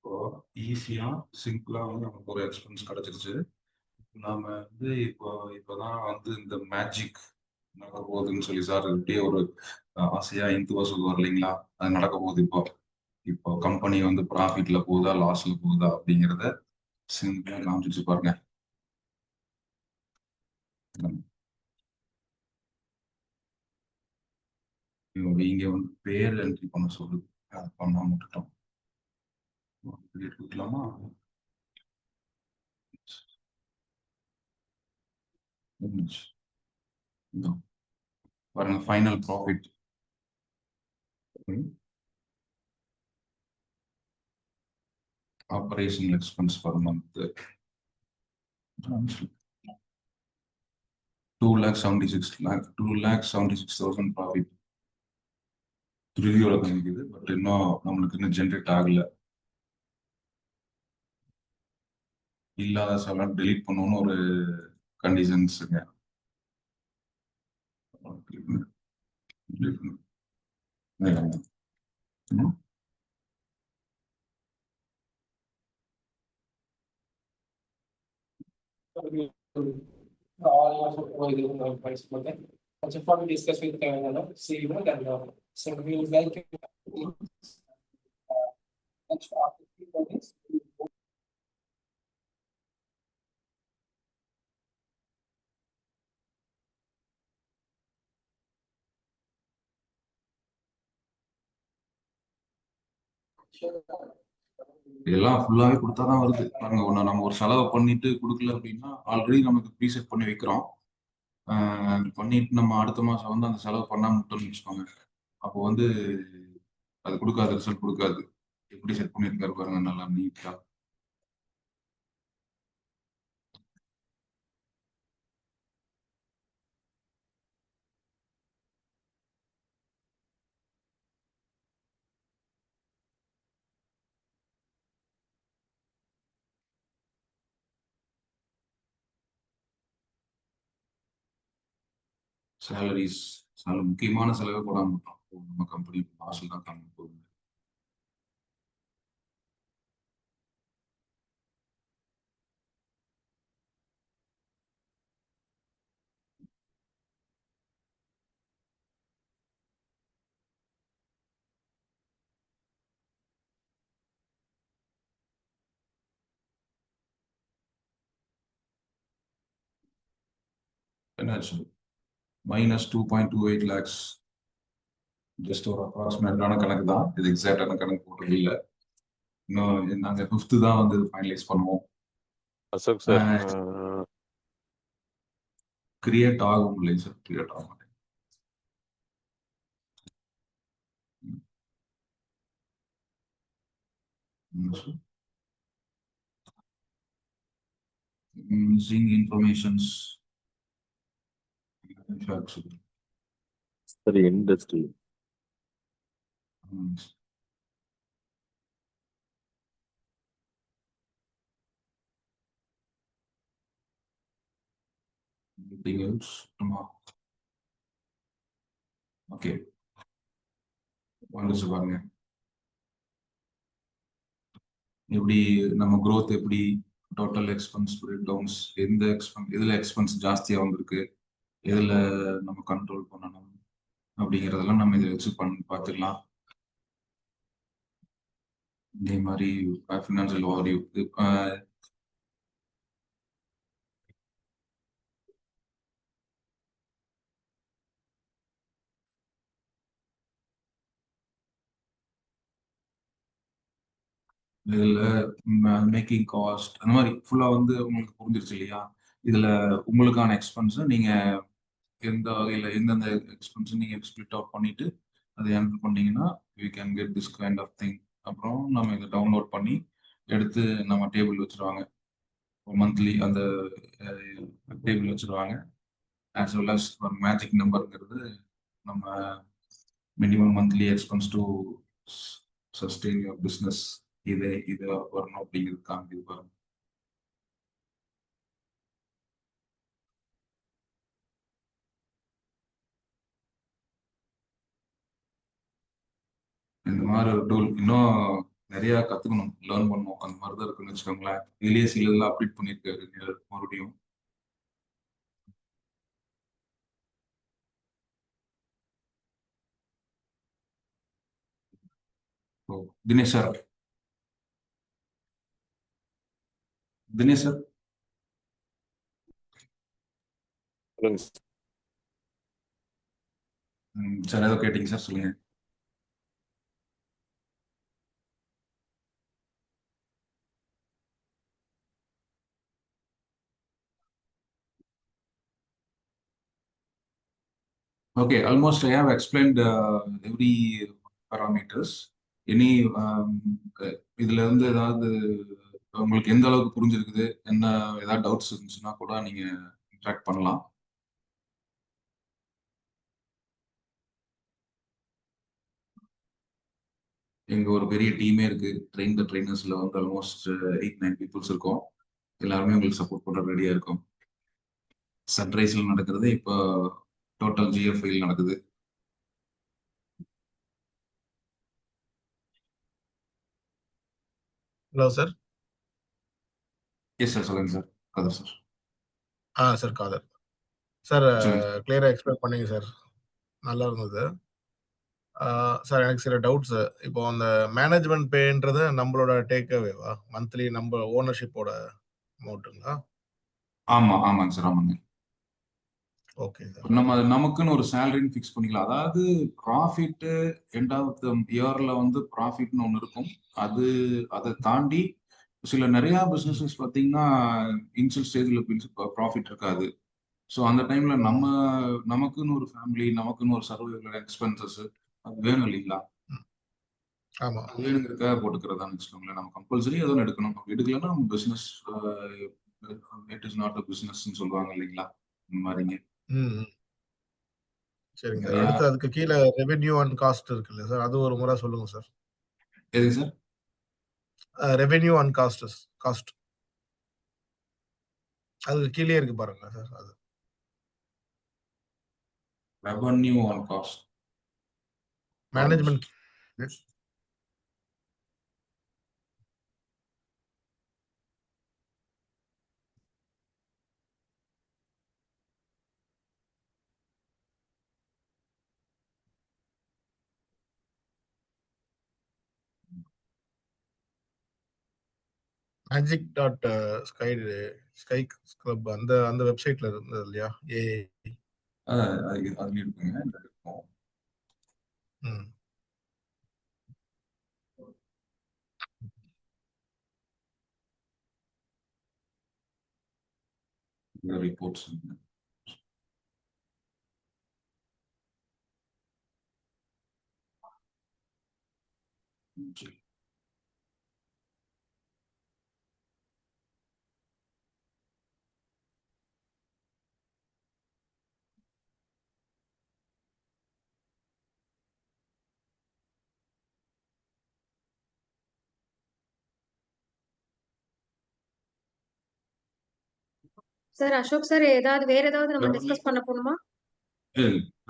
இப்போ ஈஸியா சிம்பிளா வந்து நமக்கு ஒரு எக்ஸ்பென்ஸ் கிடைச்சிருச்சு. நாம வந்து இப்போதான் வந்து இந்த மேஜிக் நடக்க போகுதுன்னு சொல்லி சார் இப்படியே ஒரு ஆசையா இந்துவா சொல்லுவார் இல்லைங்களா? அது நடக்க போகுது. இப்போ கம்பெனி வந்து ப்ராஃபிட்ல போகுதா லாஸ்ல போகுதா அப்படிங்கிறத சிம்பிளா காமிச்சிச்சு பாருங்க. இங்க வந்து பேர் என்ட்ரி பண்ண சொல்லு, பண்ணாம விட்டுட்டோம். கொடுக்கலாமா? பாருங்க final profit. Operational expense per month 2,76,000 profit ரிவ்யூல காமிக்குது. பட் இன்னும் நம்மளுக்கு இன்னும் ஜென்ரேட் ஆகல. இல்லாத செலவு டெலீட் பண்ணணும்னு ஒரு கண்டிஷன்ஸுங்க. I just want to discuss with CEO and so we would like to எல்லாம் ஃபுல்லாவே கொடுத்தாதான் வருது. பாருங்க, ஒன்று நம்ம ஒரு செலவை பண்ணிட்டு கொடுக்கல அப்படின்னா ஆல்ரெடி நமக்கு ப்ரீசெட் பண்ணி வைக்கிறோம். பண்ணிட்டு நம்ம அடுத்த மாசம் வந்து அந்த செலவு பண்ணாம விட்டோம்னு வச்சுக்கோங்க, அப்போ வந்து அது கொடுக்காது, ரிசல்ட் கொடுக்காது. எப்படி செட் பண்ணியிருக்காரு பாருங்க, நல்லா நீட்டா. சேலரிஸ் முக்கியமான செலவே போடாம விட்டோம். நம்ம கம்பெனி லாஸ்ல தான் காமி போகுது. என்னாச்சு? -2.28 lakhs. ஜஸ்ட் ஒரு அப்ராக்சிமேட்டான கணக்கு தான் இது, எக்ஸாக்டான கணக்கு போட்டது இல்லை. இன்னும் நாங்கள் 5th தான் வந்து ஃபைனலைஸ் பண்ணுவோம். அசோக் சார், கிரியேட் ஆகும் இல்லைங்க சார், கிரியேட் ஆக மாட்டேன். Missing informations. சரி, இண்டஸ்ட்ரி anything else? ஓகே, வந்துச்சு பாருங்க. எப்படி நம்ம growth, எப்படி டோட்டல் எக்ஸ்பென்ஸ் பிரேக் டவுன்ஸ், எந்த எக்ஸ்பென்ஸ் எதுல எக்ஸ்பென்ஸ் ஜாஸ்தியா வந்திருக்கு, எதுல நம்ம கண்ட்ரோல் பண்ணணும் அப்படிங்கிறதெல்லாம் நம்ம இதை வச்சு பார்த்துக்கலாம். இதே மாதிரி ஃபினான்சியல் ஓவர்வியூ. இதுல மேக்கிங் காஸ்ட் அந்த மாதிரி ஃபுல்லா வந்து உங்களுக்கு புரிஞ்சிருச்சு இல்லையா? இதுல உங்களுக்கான எக்ஸ்பென்ஸ் நீங்க எந்த வகையில எந்தெந்த எக்ஸ்பென்ஸ் நீங்க ஸ்பிளிட் அவுட் பண்ணிட்டு அதை என்டர் பண்ணீங்கன்னா we can get this kind of thing. அப்புறம் நம்ம இதை டவுன்லோட் பண்ணி எடுத்து நம்ம டேபிள் வச்சிருவாங்க. மந்த்லி அந்த டேபிள் வச்சிருவாங்க. ஆஸ் வெல் அஸ் ஒரு மேஜிக் நம்பருங்கிறது நம்ம minimum monthly expense to sustain your business, இது வரணும் அப்படிங்கிறது காமிக்குது பாருங்க. இந்த மாதிரி ஒரு டூல் இன்னும் நிறைய கத்துக்கணும், லேர்ன் பண்ணணும். அந்த மாதிரி தான் இருக்குன்னு வச்சுக்கோங்களேன். இதுலயே சில இதெல்லாம் அப்டேட் பண்ணியிருக்காரு மறுபடியும். Dinesh sir, Dinesh sir, sir ஏதோ கேட்டீங்க சார், சொல்லுங்க. Okay, almost I have explained every parameters. Any இதுல இருந்து ஏதாவது உங்களுக்கு எந்த அளவுக்கு புரிஞ்சிருக்குது, என்ன ஏதாவது டவுட்ஸ் இருந்துச்சுன்னா கூட நீங்க இன்ட்ராக்ட் பண்ணலாம். எங்க ஒரு பெரிய டீமே இருக்கு. ட்ரெயினர்ஸ்ல வந்து ஆல்மோஸ்ட் 8-9 பீப்புள்ஸ் இருக்கோம். எல்லாருமே உங்களுக்கு சப்போர்ட் பண்ண ரெடியா இருக்கும். சன்ரைஸ்ல நடக்கிறது இப்போ டோட்டல் ஜிஎஃப்ஐ நடக்குது. Hello sir. எஸ் சார், சொல்லுங்க சார். கதர் சார். சார் காதர் சார், சொல்லுங்க. கிளியரா எக்ஸ்பிளைன் பண்ணீங்க சார், நல்லா இருந்தது. சார் எனக்கு சில டவுட்ஸ். இப்போ அந்த மேனேஜ்மெண்ட் பேன்றது நம்மளோட டேக் அவேவா, மந்த்லி நம்ம ஓனர்ஷிப்போட அமௌண்ட்டுங்களா? ஆமாங்க சார், ஆமாங்க. Okay sir. நம்ம நமக்குன்னு ஒரு சேலரின்னு ஃபிக்ஸ் பண்ணிக்கலாம். அதாவது ப்ராஃபிட் எண்ட் ஆஃப் த இயர்ல வந்து ப்ராஃபிட்னு ஒன்று இருக்கும். அதை தாண்டி நிறைய பிசினஸஸ் பார்த்தீங்கன்னா இனிஷியல் ஸ்டேஜில் ப்ராஃபிட் இருக்காது. ஸோ அந்த டைம்ல நமக்குன்னு ஒரு ஃபேமிலி, நமக்குன்னு ஒரு சர்வைவல் எக்ஸ்பென்சஸ் அது வேணும் இல்லைங்களா? ஆமா, அது வேணுங்கிறதுக்காக போட்டுக்கிறதான்னு வச்சுக்கோங்களேன். நம்ம கம்பல்சரி ஏதோ எடுக்கணும். எடுக்கலன்னா நம்ம business it is not a பிசினஸ்ன்னு சொல்லுவாங்க இல்லைங்களா? இந்த மாதிரிங்க. சரிங்க சார். அடுத்து அதுக்கு கீழே ரெவென்யூ அண்ட் காஸ்ட் இருக்குல்ல சார், அது ஒரு முறை சொல்லுங்க சார். எதுங்க சார்? ரெவென்யூ அண்ட் காஸ்ட் அதுக்கு கீழே இருக்கு பாருங்க சார். அது revenue and cost management. Magic dot sky club அந்த வெப்சைட்ல இருந்தது இல்லையா? அது இருக்குங்க. ரிப்போர்ட்ஸ் சார் அசோக் சார், வேற ஏதாவது நம்ம டிஸ்கஸ் பண்ண போகணுமா?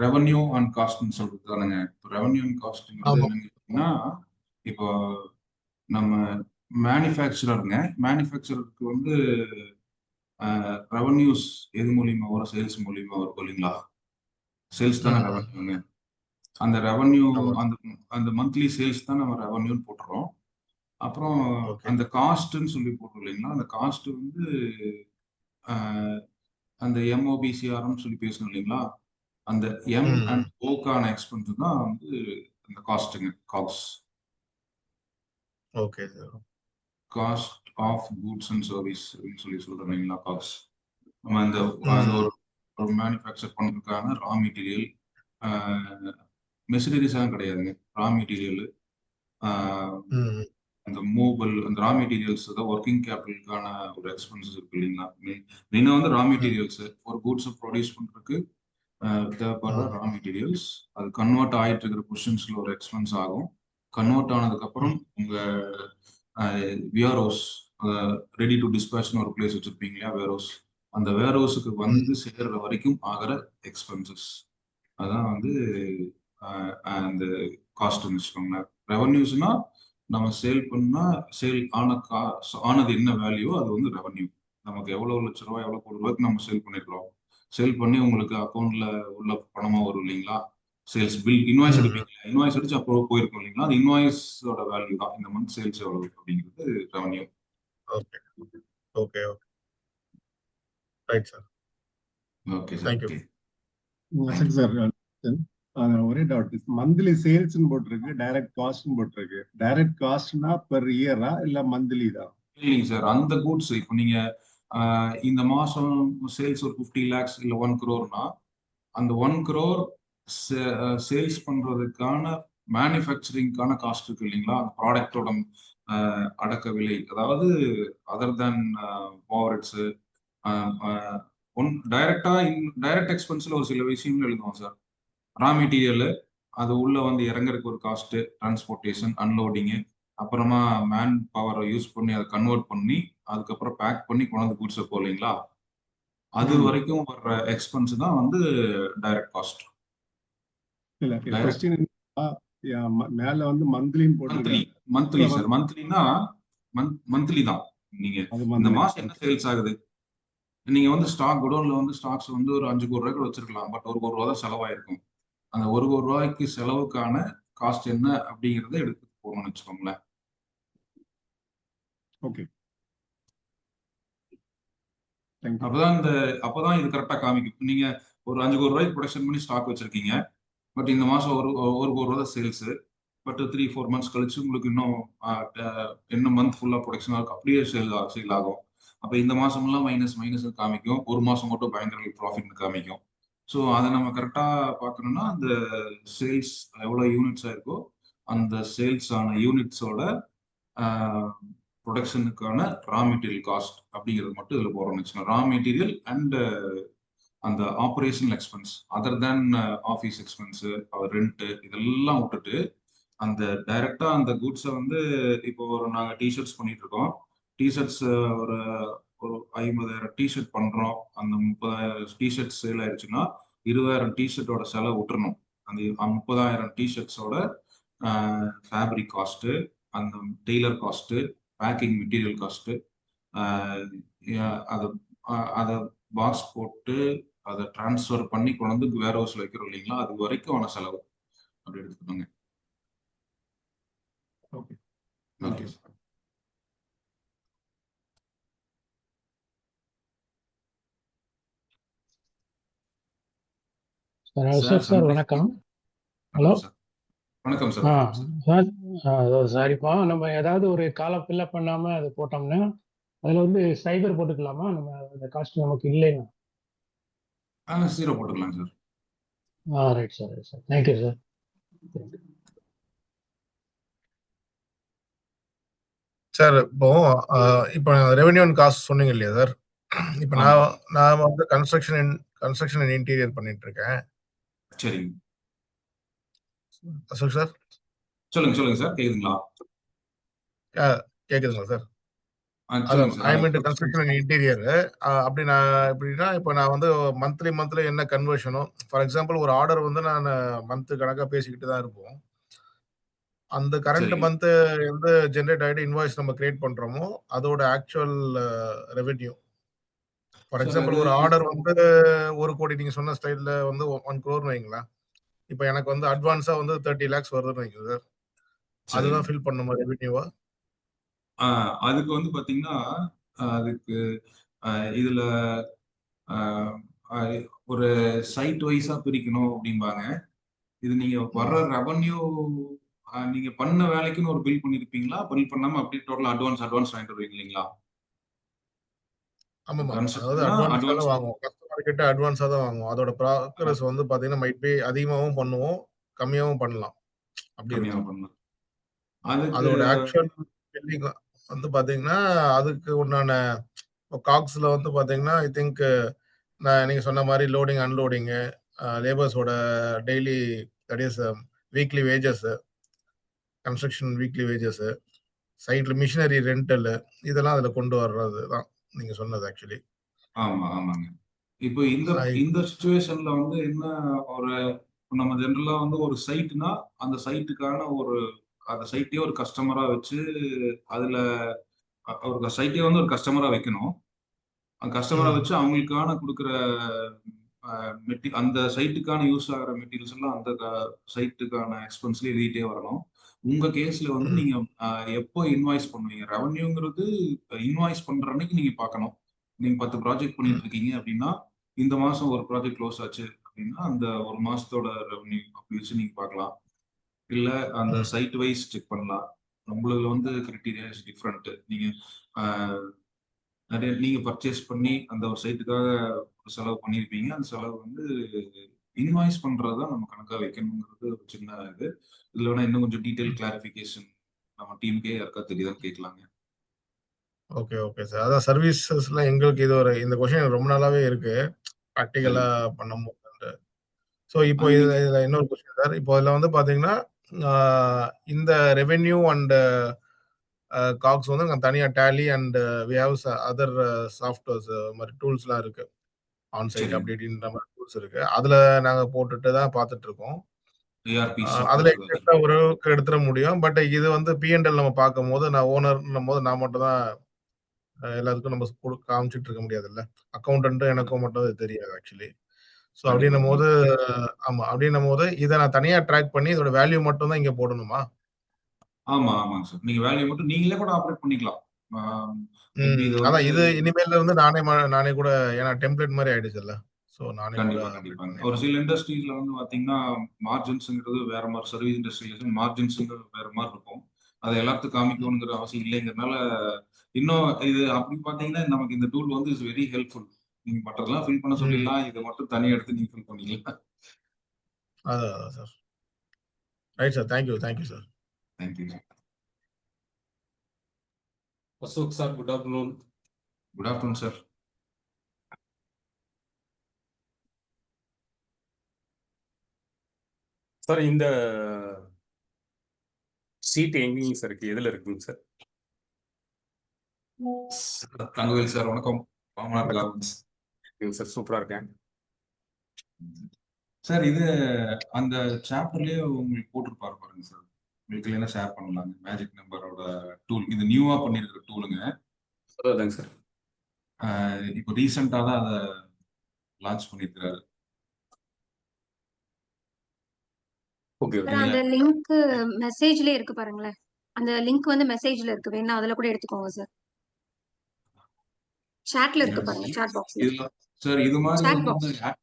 ரெவன்யூ அண்ட் காஸ்ட்னு சொல்றது தானுங்க. இப்போ ரெவன்யூ அண்ட் காஸ்ட்ங்கிறது என்னன்னா, இப்போ நம்ம மேனுஃபேக்சரருக்கு வந்து ரெவன்யூஸ் எது மூலியமா வரும்? சேல்ஸ் மூலியமா வரும் இல்லைங்களா? சேல்ஸ் தானே ரெவன்யூங்க. அந்த ரெவன்யூ அந்த மந்த்லி சேல்ஸ் தான் நம்ம ரெவன்யூன்னு போட்டுறோம். அப்புறம் அந்த காஸ்ட்ன்னு சொல்லி போட்டோம் இல்லைங்களா? அந்த காஸ்ட் வந்து அந்த எம்ஓபிசிஆர்னு சொல்லி பேசணும் இல்லைங்களா? அந்த எம் அண்ட் ஓக்கான எக்ஸ்பென்ஸ் தான் வந்து அந்த காஸ்ட்டுங்க. Okay sir. Cost of goods and service சொல்லி சொல்றோம் இல்லைங்களா? காஸ் நம்ம அந்த ஒரு மேனுஃபேக்சர் பண்ணுறதுக்கான ரா மெட்டீரியல், மெஷினரிஸாக கிடையாதுங்க. ரா மெட்டீரியல், அந்த மூவபிள், அந்த ரா மெட்டீரியல்ஸ் தான் ஒர்க்கிங் கேபிட்டலுக்கான ஒரு எக்ஸ்பென்சஸ் இருக்கு இல்லைங்களா? மெயினாக வந்து ரா மெட்டீரியல்ஸ் ஒரு கூட்ஸை ப்ரொடியூஸ் பண்ணுறதுக்கு தேவைப்படுற ரா மெட்டீரியல்ஸ், அது கன்வெர்ட் ஆகிட்டு இருக்கிற பொசிஷன்ஸ்ல ஒரு எக்ஸ்பென்ஸ் ஆகும். கன்வெர்ட் ஆனதுக்கு அப்புறம் உங்க வியர்ஹவுஸ், ரெடி டு டிஸ்பேச்னு ஒரு பிளேஸ் வச்சிருப்பீங்க இல்லையா? வேர்ஹவுஸ். அந்த வேர்ஹவுஸுக்கு வந்து சேர்ற வரைக்கும் ஆகிற எக்ஸ்பென்சஸ் அதான் வந்து அந்த காஸ்ட்னு வச்சுக்கோங்களேன். ரெவன்யூஸ்னா நம்ம சேல் ஆனது என்ன வேல்யூ அது வந்து ரெவன்யூ. நமக்கு எவ்வளவு லட்ச ரூபாய், எவ்வளவு கோடி ரூபாய்க்கு நம்ம சேல் பண்ணிருக்கிறோம். சேல் பண்ணி உங்களுக்கு அக்கௌண்ட்ல உள்ள பணமா வரும் இல்லைங்களா? சேல்ஸ் பில், இன்வாய்ஸ் எடுப்பீங்களா? இன்வாய்ஸ் அடிச்சு அப்போ போயிருக்கும் இல்லைங்களா? அது இன்வாய்ஸோட வேல்யூ தான். இந்த மந்த் சேல்ஸ் எவ்வளவு அப்படிங்கிறது revenue. Okay okay okay right sir. Okay sir. Sir ஒரே டவுட். மந்த்லி சேல்ஸ்னு போட்டிருக்கு, டைரக்ட் காஸ்ட்னு போட்டிருக்கு. டைரக்ட் காஸ்ட்னா பெர் இயரா இல்ல மந்த்லி தான்? இல்லைங்க சார், அந்த கூட்ஸ் இப்போ நீங்க இந்த மாசம் சேல்ஸ் ஒரு 50 lakhs இல்ல 1 crore அந்த 1 crore சேல்ஸ் பண்றதுக்கான மேனுஃபேக்சரிங்கான காஸ்ட் இருக்கு இல்லைங்களா, அந்த ப்ராடக்டோட அடக்க விலை, அதாவது other than overheads one direct எக்ஸ்பென்ஸ்ல ஒரு சில விஷயங்கள் எழுதுவோம் சார். ரா மெட்டீரியல், அது உள்ள வந்து இறங்குறதுக்கு ஒரு காஸ்ட், டிரான்ஸ்போர்ட்டேஷன், அன்லோடிங்கு, அப்புறமா மேன் பவரை யூஸ் பண்ணி அதை கன்வெர்ட் பண்ணி அதுக்கப்புறம் பேக் பண்ணி கொண்டாந்து கூட்ஸ் வைப்போம் இல்லைங்களா, அது வரைக்கும் வர்ற எக்ஸ்பென்ஸ் தான் வந்து டைரக்ட் காஸ்ட். இல்ல கொஸ்டின் மேல வந்து மந்த்லின்னு போட்டிருக்காங்க. Monthly sir. மந்த்லினா மந்த்லி தான். நீங்க இந்த மாசம் என்ன சேல்ஸ் ஆகுது, நீங்க வந்து ஸ்டாக் குடோன்ல வந்து ஸ்டாக்ஸ் வந்து ஒரு 5 கோடி ரூபாய் வச்சிருக்கலாம், பட் 1 கோடி ரூபா தான் செலவாயிருக்கும். அந்த 1 கோடி ரூபாய்க்கு செலவுக்கான காஸ்ட் என்ன அப்படிங்கறத எடுத்து போகணும்னு வச்சுக்கோங்களேன். ஓகே, அப்பதான் இது கரெக்டா காமிக்கும். நீங்க ஒரு 5 கோடி ரூபாய்க்கு ப்ரொடக்ஷன் பண்ணி ஸ்டாக் வச்சிருக்கீங்க, பட் இந்த மாசம் ஒரு கோடி ரூபாய் சேல்ஸ், பட் 3-4 மந்த்ஸ் கழிச்சு உங்களுக்கு இன்னும் மந்த் ஃபுல்லா ப்ரொடக்ஷன் ஆகும், அப்படியே சேல் ஆகும். அப்ப இந்த மாசம்லாம் மைனஸ் காமிக்கும், ஒரு மாசம் மட்டும் பயங்கர ப்ராஃபிட் காமிக்கும். ஸோ அதை நம்ம கரெக்டா பார்க்கணும்னா அந்த சேல்ஸ் எவ்வளவு யூனிட்ஸ் ஆயிருக்கோ அந்த சேல்ஸ் ஆன யூனிட்ஸோட ப்ரொடக்ஷனுக்கான ரா மெட்டீரியல் காஸ்ட் அப்படிங்கிறது மட்டும் இதுல போறோம்னு வச்சுக்கோங்க. ரா மெட்டீரியல் அண்ட் அந்த operational expense other than office expense, rent, இதெல்லாம் விட்டுட்டு அந்த டைரக்டா அந்த குட்ஸை வந்து இப்போ நாங்கள் டிஷர்ட்ஸ் பண்ணிட்டு இருக்கோம். டிஷர்ட்ஸ் ஒரு 50,000 டிஷர்ட் பண்றோம். அந்த 30,000 டிஷர்ட் சேல் ஆயிடுச்சுன்னா 20,000 டிஷர்ட்டோட செலவு விட்டுறணும். அந்த 30,000 டிஷர்ட்ஸோட ஃபேப்ரிக் காஸ்ட், அந்த tailor cost, packing material cost, அதை பாக்ஸ் போட்டு அதை டிரான்ஸ்ஃபர் பண்ணி கொண்டு வந்து வேர் ஹவுஸ்ல வைக்கிறோம் இல்லைங்களா, அது வரைக்கும் ஆன செலவு அப்படி எடுத்துக்கோங்க. Okay sir. சார் வணக்கம். ஹலோ வணக்கம் சார். சார் சரிப்பா, நம்ம ஏதாவது ஒரு காலம் ஃபில்அப் பண்ணாம அது போட்டோம்னா அதுல வந்து சைபர் போட்டுக்கலாமா? நம்ம அந்த காஸ்ட் நமக்கு இல்லைன்னா 0 போட்டுக்கலாம் sir. Right sir, right sir, thank you sir. Sir இப்போ ரெவென்யூ அண்ட் காஸ்ட் சொன்னீங்க இல்லையா சார்? இப்போ நான் வந்து கன்ஸ்ட்ரக்ஷன் அண்ட் இன்டீரியர் பண்ணிட்டு இருக்கேன். சரிங்க. அசோக் சார் சொல்லுங்க சார், கேக்குதுங்களா? கேக்குதுங்களா சார்? சொல்லுங்க I sir. Mean construction and interior. அப்படி நான் எப்படின்னா, இப்போ நான் வந்து மந்த்லி என்ன கன்வர்ஷனோ, ஃபார் எக்ஸாம்பிள் ஒரு ஆர்டர் வந்து நான் மந்த் கணக்கா பேசிக்கிட்டு தான் இருப்போம். அந்த கரண்ட் மந்த் எந்த ஜென்ரேட் ஆகிட்டு இன்வாய்ஸ் நம்ம கிரியேட் பண்றோமோ அதோட ஆக்சுவல் ரெவென்யூ. ஃபார் எக்ஸாம்பிள் ஒரு ஆர்டர் வந்து 1 கோடி நீங்க சொன்ன ஸ்டைல்ல வந்து 1 crore வைங்களேன். இப்போ எனக்கு வந்து அட்வான்ஸா வந்து 30 lakhs வருதுன்னு வைங்க சார், அதுதான் ஃபில் பண்ணுமா ரெவென்யூவா? அதுக்கு வந்து பாத்தீங்கன்னா அதுக்கு இதுல ஒரு சைட் வைஸா பிரிக்கணும் அப்படிம்பாங்க. இது நீங்க வர்ற ரெவன்யூ நீங்க பண்ண வேலைக்குன்னு ஒரு பில் பண்ணிருப்பீங்களா, பில் பண்ணாம அப்படியே டோட்டல் அட்வான்ஸ் வாங்கிட்டு வருவீங்க இல்லைங்களா? ஆமாமா, அதாவது அட்வான்ஸ் வாங்குவோம், கஸ்டமர் கிட்ட அட்வான்ஸா தான் வாங்குவோம். அதோட ப்ராக்ரஸ் வந்து பாத்தீங்கன்னா மைட் பி அதிகமாகவும் பண்ணுவோம், கம்மியாகவும் பண்ணலாம். அப்படி இருக்கும். அதோட ஆக்சுவல் பில்லிங் வந்து பாத்தீங்கன்னா அதுக்கு உண்டான காக்ஸ்ல வந்து பாத்தீங்கன்னா ஐ திங்க் நீங்க சொன்ன மாதிரி லோடிங் அன்லோடிங், லேபர்ஸோட daily that is weekly wages, construction weekly wages, சைட்ல மிஷினரி ரெண்டல், இதெல்லாம் அதுல கொண்டு வர்றது தான் நீங்க சொன்னது ஆக்சுவலி. ஆமாங்க. இப்போ இந்த சிச்சுவேஷன்ல வந்து என்ன, ஒரு நம்ம ஜெனரலா வந்து ஒரு சைட்னா அந்த சைட்டுக்கான அந்த சைட்டே ஒரு கஸ்டமரா வச்சு அதுல ஒரு சைட்டே வந்து ஒரு கஸ்டமரா வைக்கணும். அந்த கஸ்டமரா வச்சு அவங்களுக்கான கொடுக்குற அந்த சைட்டுக்கான யூஸ் ஆகிற மெட்டீரியல்ஸ் எல்லாம் அந்த சைட்டுக்கான எக்ஸ்பென்ஸ்ல எழுதிட்டே வரணும். உங்க கேஸ்ல வந்து நீங்க எப்போ இன்வாய்ஸ் பண்ணுவீங்க? ரெவன்யூங்கிறது இன்வாய்ஸ் பண்ற அன்னைக்கு நீங்க பார்க்கணும். நீங்க 10 ப்ராஜெக்ட் பண்ணிட்டு இருக்கீங்க அப்படின்னா இந்த மாசம் ஒரு ப்ராஜெக்ட் க்ளோஸ் ஆச்சு அப்படின்னா அந்த ஒரு மாசத்தோட ரெவன்யூ அப்படி வச்சு நீங்க பார்க்கலாம். இல்ல அந்த சைட் வைஸ் செக் பண்ணலாம். நம்மளுக்கு வந்து கிரைட்டீரியா இஸ் டிஃப்ரெண்ட். நீங்க நிறைய நீங்க பர்ச்சேஸ் பண்ணி அந்த ஒரு சைட்டுக்காக செலவு பண்ணியிருப்பீங்க. அந்த செலவு வந்து இன்வாய்ஸ் பண்றது தான் நம்ம கணக்கா வைக்கணுங்கிறது ஒரு சின்ன இது. இதுல வேணா இன்னும் கொஞ்சம் டீடைல் கிளாரிஃபிகேஷன் நம்ம டீமுக்கே யாருக்கா தெரியுதான்னு கேட்கலாங்க. Okay, okay sir. அதான் சர்வீசஸ்ல எங்களுக்கு இது ஒரு இந்த கொஸ்டின் ரொம்ப நாளாவே இருக்கு. ப்ராக்டிகலா சரிங்க. பண்ணும்போது. ஸோ இப்போ நீங்க இதுல இன்னொரு கொஸ்டின் சார். இப்போ இதுல வந்து பாத்தீங்கன்னா, இந்த ரெவென்யூ அண்ட் காக்ஸ் வந்து நாங்க தனியா Tally and we have other softwares மாதிரி டூல்ஸ்லாம் இருக்கு. ஆன் சைட் சரிங்க. அப்படி இப்படின்ற மாதிரி டூல்ஸ் இருக்கு. அதுல நாங்க போட்டுட்டு தான் பார்த்துட்டு இருக்கோம். ஏஆர்பி அதுல சாஃப்ட்வேர்ஸ் எக்ஸாக்டா ஓரளவுக்கு எடுத்துட முடியும். பட் இது வந்து P&L நம்ம பார்க்கும்போது நான் ஓனர்ன்னும் போது நான் மட்டும் தான் எல்லாத்துக்கும் நம்ம காமிச்சிட்டு இருக்க முடியாதுல்ல. அக்கவுண்டன்ட் எனக்கும் மட்டும் அது தெரியாது ஆக்சுவலி. ஸோ கண்டிப்பா அப்படின்னும் போது கண்டிப்பா. ஆமா அப்படின்னும் போது இதை நான் தனியா ட்ராக் பண்ணி இதோட வேல்யூ மட்டும் தான் இங்க போடணுமா? ஆமா ஆமாங்க சார். நீங்க வேல்யூ மட்டும் நீங்களே கூட ஆப்ரேட் பண்ணிக்கலாம். மேபி இது வந்து அதான் இது இனிமேல்ல இருந்து நானே கூட ஏன்னா டெம்ப்ளேட் மாதிரி ஆயிடுச்சுல்ல. ஸோ நானே கூட கண்டிப்பா அப்டேட் கண்டிப்பாங்க. ஒரு பண்ணிடுறேன். சில இண்டஸ்ட்ரீஸ்ல வந்து பாத்தீங்கன்னா மார்ஜின்ஸ்ங்கிறது வேற மாதிரி, சர்வீஸ் இண்டஸ்ட்ரியில மார்ஜின்ஸ்ங்கிறது வேற மாதிரி இருக்கும். அதை எல்லாத்துக்கும் காமிக்கணுங்கிற அவசியம் இல்லைங்கிறதுனால இன்னும் இது அப்படி பாத்தீங்கன்னா நமக்கு இந்த டூல் வந்து இஸ் வெரி ஹெல்ப்ஃபுல். நீங்க மற்றதெல்லாம் ஃபில் பண்ண சொல்லிடலாம், இதை மட்டும் தனியா எடுத்து நீங்க ஃபில் பண்ணிக்கலாம். அதான் sir. Right sir. Thank you sir. Thank you sir. Ashok sir, good afternoon. Good afternoon sir. Sir இந்த சீட் எங்கேங்க சார் இருக்கு, எதுல இருக்குங்க சார்? தங்கவேல் சார் வணக்கம். பாமனார் கார்மெண்ட்ஸ். சார் சூப்பரா இருக்கேன் சார். இது அந்த சாப்டர்லயே உங்களுக்கு போட்டிருப்பாரு பாருங்க சார். உங்களுக்கு இல்லைன்னா ஷேர் பண்ணலாங்க. மேஜிக் நம்பரோட டூல் இது நியூவா பண்ணிருக்கிற டூலுங்க. அதாங்க சார். இப்போ ரீசெண்டா தான் அதை லான்ச் பண்ணிருக்கிறாரு. ஓகே சார் அந்த லிங்க் மெசேஜ்ல இருக்கு பாருங்களேன். அந்த லிங்க் வந்து மெசேஜ்ல இருக்கு. வேணா அதுல கூட எடுத்துக்கோங்க சார். சாட்ல இருக்கு பாருங்க. சாட் பாக்ஸ்ல. இதுல சார் இது மாதிரி சாட் வந்து பாக்ஸ்.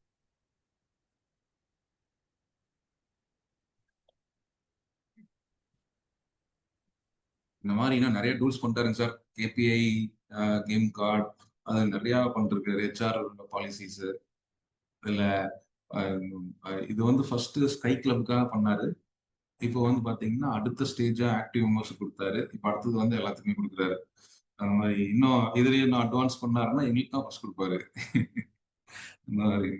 இந்த மாதிரி இன்னும் நிறைய டூல்ஸ் பண்ணிட்டாருங்க சார். கேபிஐ, கேம் கார்டு, அது நிறைய பண்ணிருக்காரு. ஹெச்ஆர் பாலிசிஸ் இதுல இது வந்து ஃபர்ஸ்ட் ஸ்கை கிளப்புக்காக பண்ணாரு. இப்போ வந்து பாத்தீங்கன்னா அடுத்த ஸ்டேஜா ஆக்டிவ் மெம்பர்ஸ் கொடுத்தாரு. இப்போ அடுத்தது வந்து எல்லாத்துக்குமே கொடுக்குறாரு. அந்த மாதிரி இன்னும் இதுலயே இன்னும் அட்வான்ஸ் பண்ணாருன்னா எங்களுக்கு தான் ஃபர்ஸ்ட் கொடுப்பாரு. இந்த மாதிரி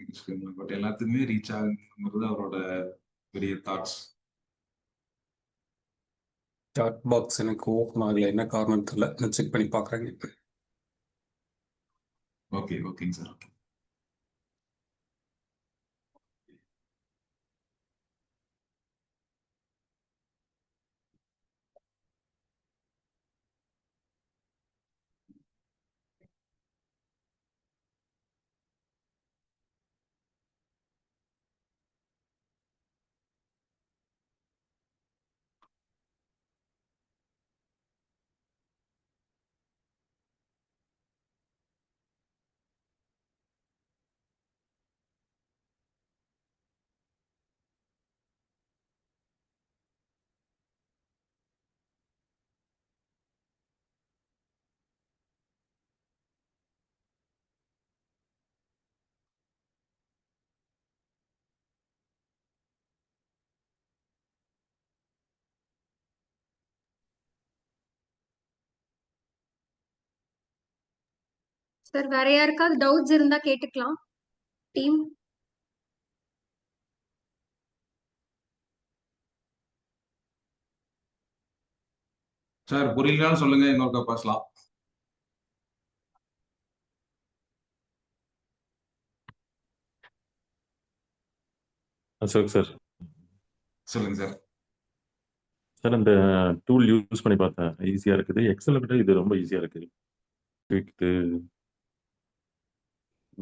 பட் எல்லாத்துக்குமே ரீச் ஆகுங்கிறது அவரோட பெரிய தாட்ஸ். சாட் பாக்ஸ் எனக்கு ஓப்பன் ஆகல, என்ன காரணம் தெரியல. நான் செக் பண்ணி பாக்குறேங்க. ஓகேங்க சார். ஓகே. சார் வேற யாருக்காவது டவுட்ஸ் இருந்தா கேட்டுக்கலாம். டீம். சார் புரியலன்னு சொல்லுங்க, இன்னொருக்கா பேசலாம். அசோக் சார். சொல்லுங்க சார். சார் அந்த டூல் யூஸ் பண்ணி பார்த்தேன், ஈஸியா இருக்குது. எக்ஸலை விட இது ரொம்ப ஈஸியா இருக்கு. Quick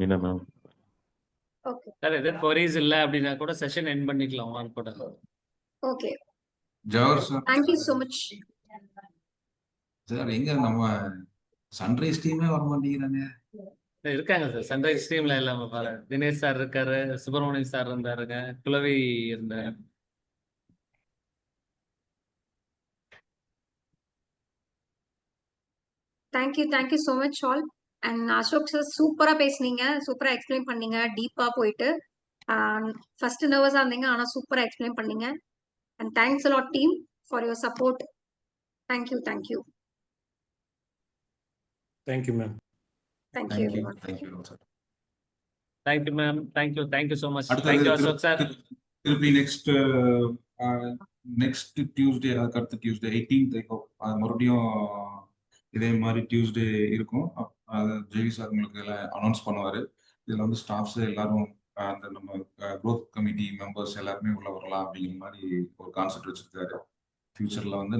minimum. ஓகே சார் எது queries இல்ல அப்படின்னா கூட செஷன் எண்ட் பண்ணிக்கலாம் வாங்க கூட. Okay. Jawahar sir. Thank you so much. Sir எங்க நம்ம சன்ரைஸ் டீமே வர மாட்டேங்கிறாங்க. இருக்காங்க சார் சன்ரைஸ் டீம்ல எல்லாம் பாரு. தினேஷ் சார் இருக்காரு, சுப்பிரமணியம் சார் இருந்தாருங்க, குலவி இருந்தார். Thank you so much all. And Ashok sir சூப்பரா பேசுனீங்க. சூப்பரா எக்ஸ்பிளைன் பண்ணீங்க. டீப்பா போயிட்டு ஃபர்ஸ்ட் நர்வஸா இருந்தீங்க, ஆனா சூப்பரா எக்ஸ்பிளைன் பண்ணீங்க. And thanks a lot team for your support. Thank you. Thank you ma'am. Thank you thank you everyone. Thank you sir. Thank you ma'am. Thank you so much. அடுத்தது தேங்க்யூ அசோக் சார். திருப்பி நெக்ஸ்ட் டியூஸ்டே, அதுக்கு அடுத்த டியூஸ்டே 18th மறுபடியும் இதே மாதிரி டியூஸ்டே இருக்கும். அது ஜெவி சார் உங்களுக்கு எல்லாம் அனௌன்ஸ் பண்ணுவாரு. இதுல வந்து ஸ்டாஃப்ஸ் எல்லாரும் அந்த நம்ம growth கமிட்டி மெம்பர்ஸ் எல்லாருமே உள்ள வரலாம் அப்படிங்கிற மாதிரி ஒரு கான்செப்ட் வச்சிருக்காரு. ஃபியூச்சர்ல வந்து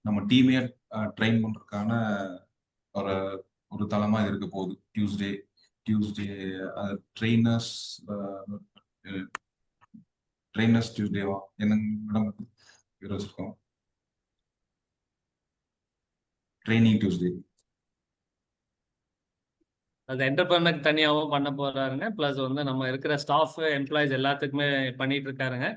நம்ம டீமே ட்ரெயின் பண்றதுக்கான ஒரு தளமா இருக்க போகுது. டியூஸ்டே ட்ரெயினர்ஸ் டியூஸ்டேவா என்னங்க மேடம் பேர் வச்சிருக்கோம்? Training Tuesday. அது என்டர்பிரனருக்கு தனியாகவும் பண்ண போறாருங்க. ப்ளஸ் வந்து நம்ம இருக்கிற ஸ்டாஃப் எம்ப்ளாயிஸ் எல்லாத்துக்குமே பண்ணிட்டு இருக்காருங்க.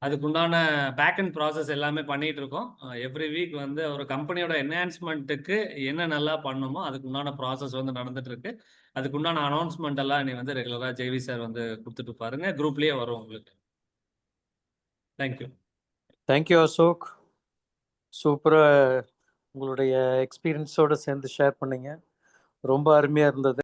அதுக்குண்டான பேக் அண்ட் ப்ராசஸ் எல்லாமே பண்ணிட்டு இருக்கோம். எவ்ரி வீக் வந்து ஒரு கம்பெனியோட என்ஹான்ஸ்மெண்ட்டுக்கு என்ன நல்லா பண்ணுமோ அதுக்குண்டான ப்ராசஸ் வந்து நடந்துட்டு இருக்கு. அதுக்குண்டான அனௌன்ஸ்மெண்ட் எல்லாம் நீ வந்து ரெகுலரா ஜெய்வி சார் வந்து கொடுத்துட்டு பாருங்க. குரூப்லயே வரும் உங்களுக்கு. தேங்க்யூ. தேங்க்யூ அசோக். சூப்பராக உங்களுடைய எக்ஸ்பீரியன்ஸோடு சேர்ந்து ஷேர் பண்ணீங்க. ரொம்ப அருமையாக இருந்தது.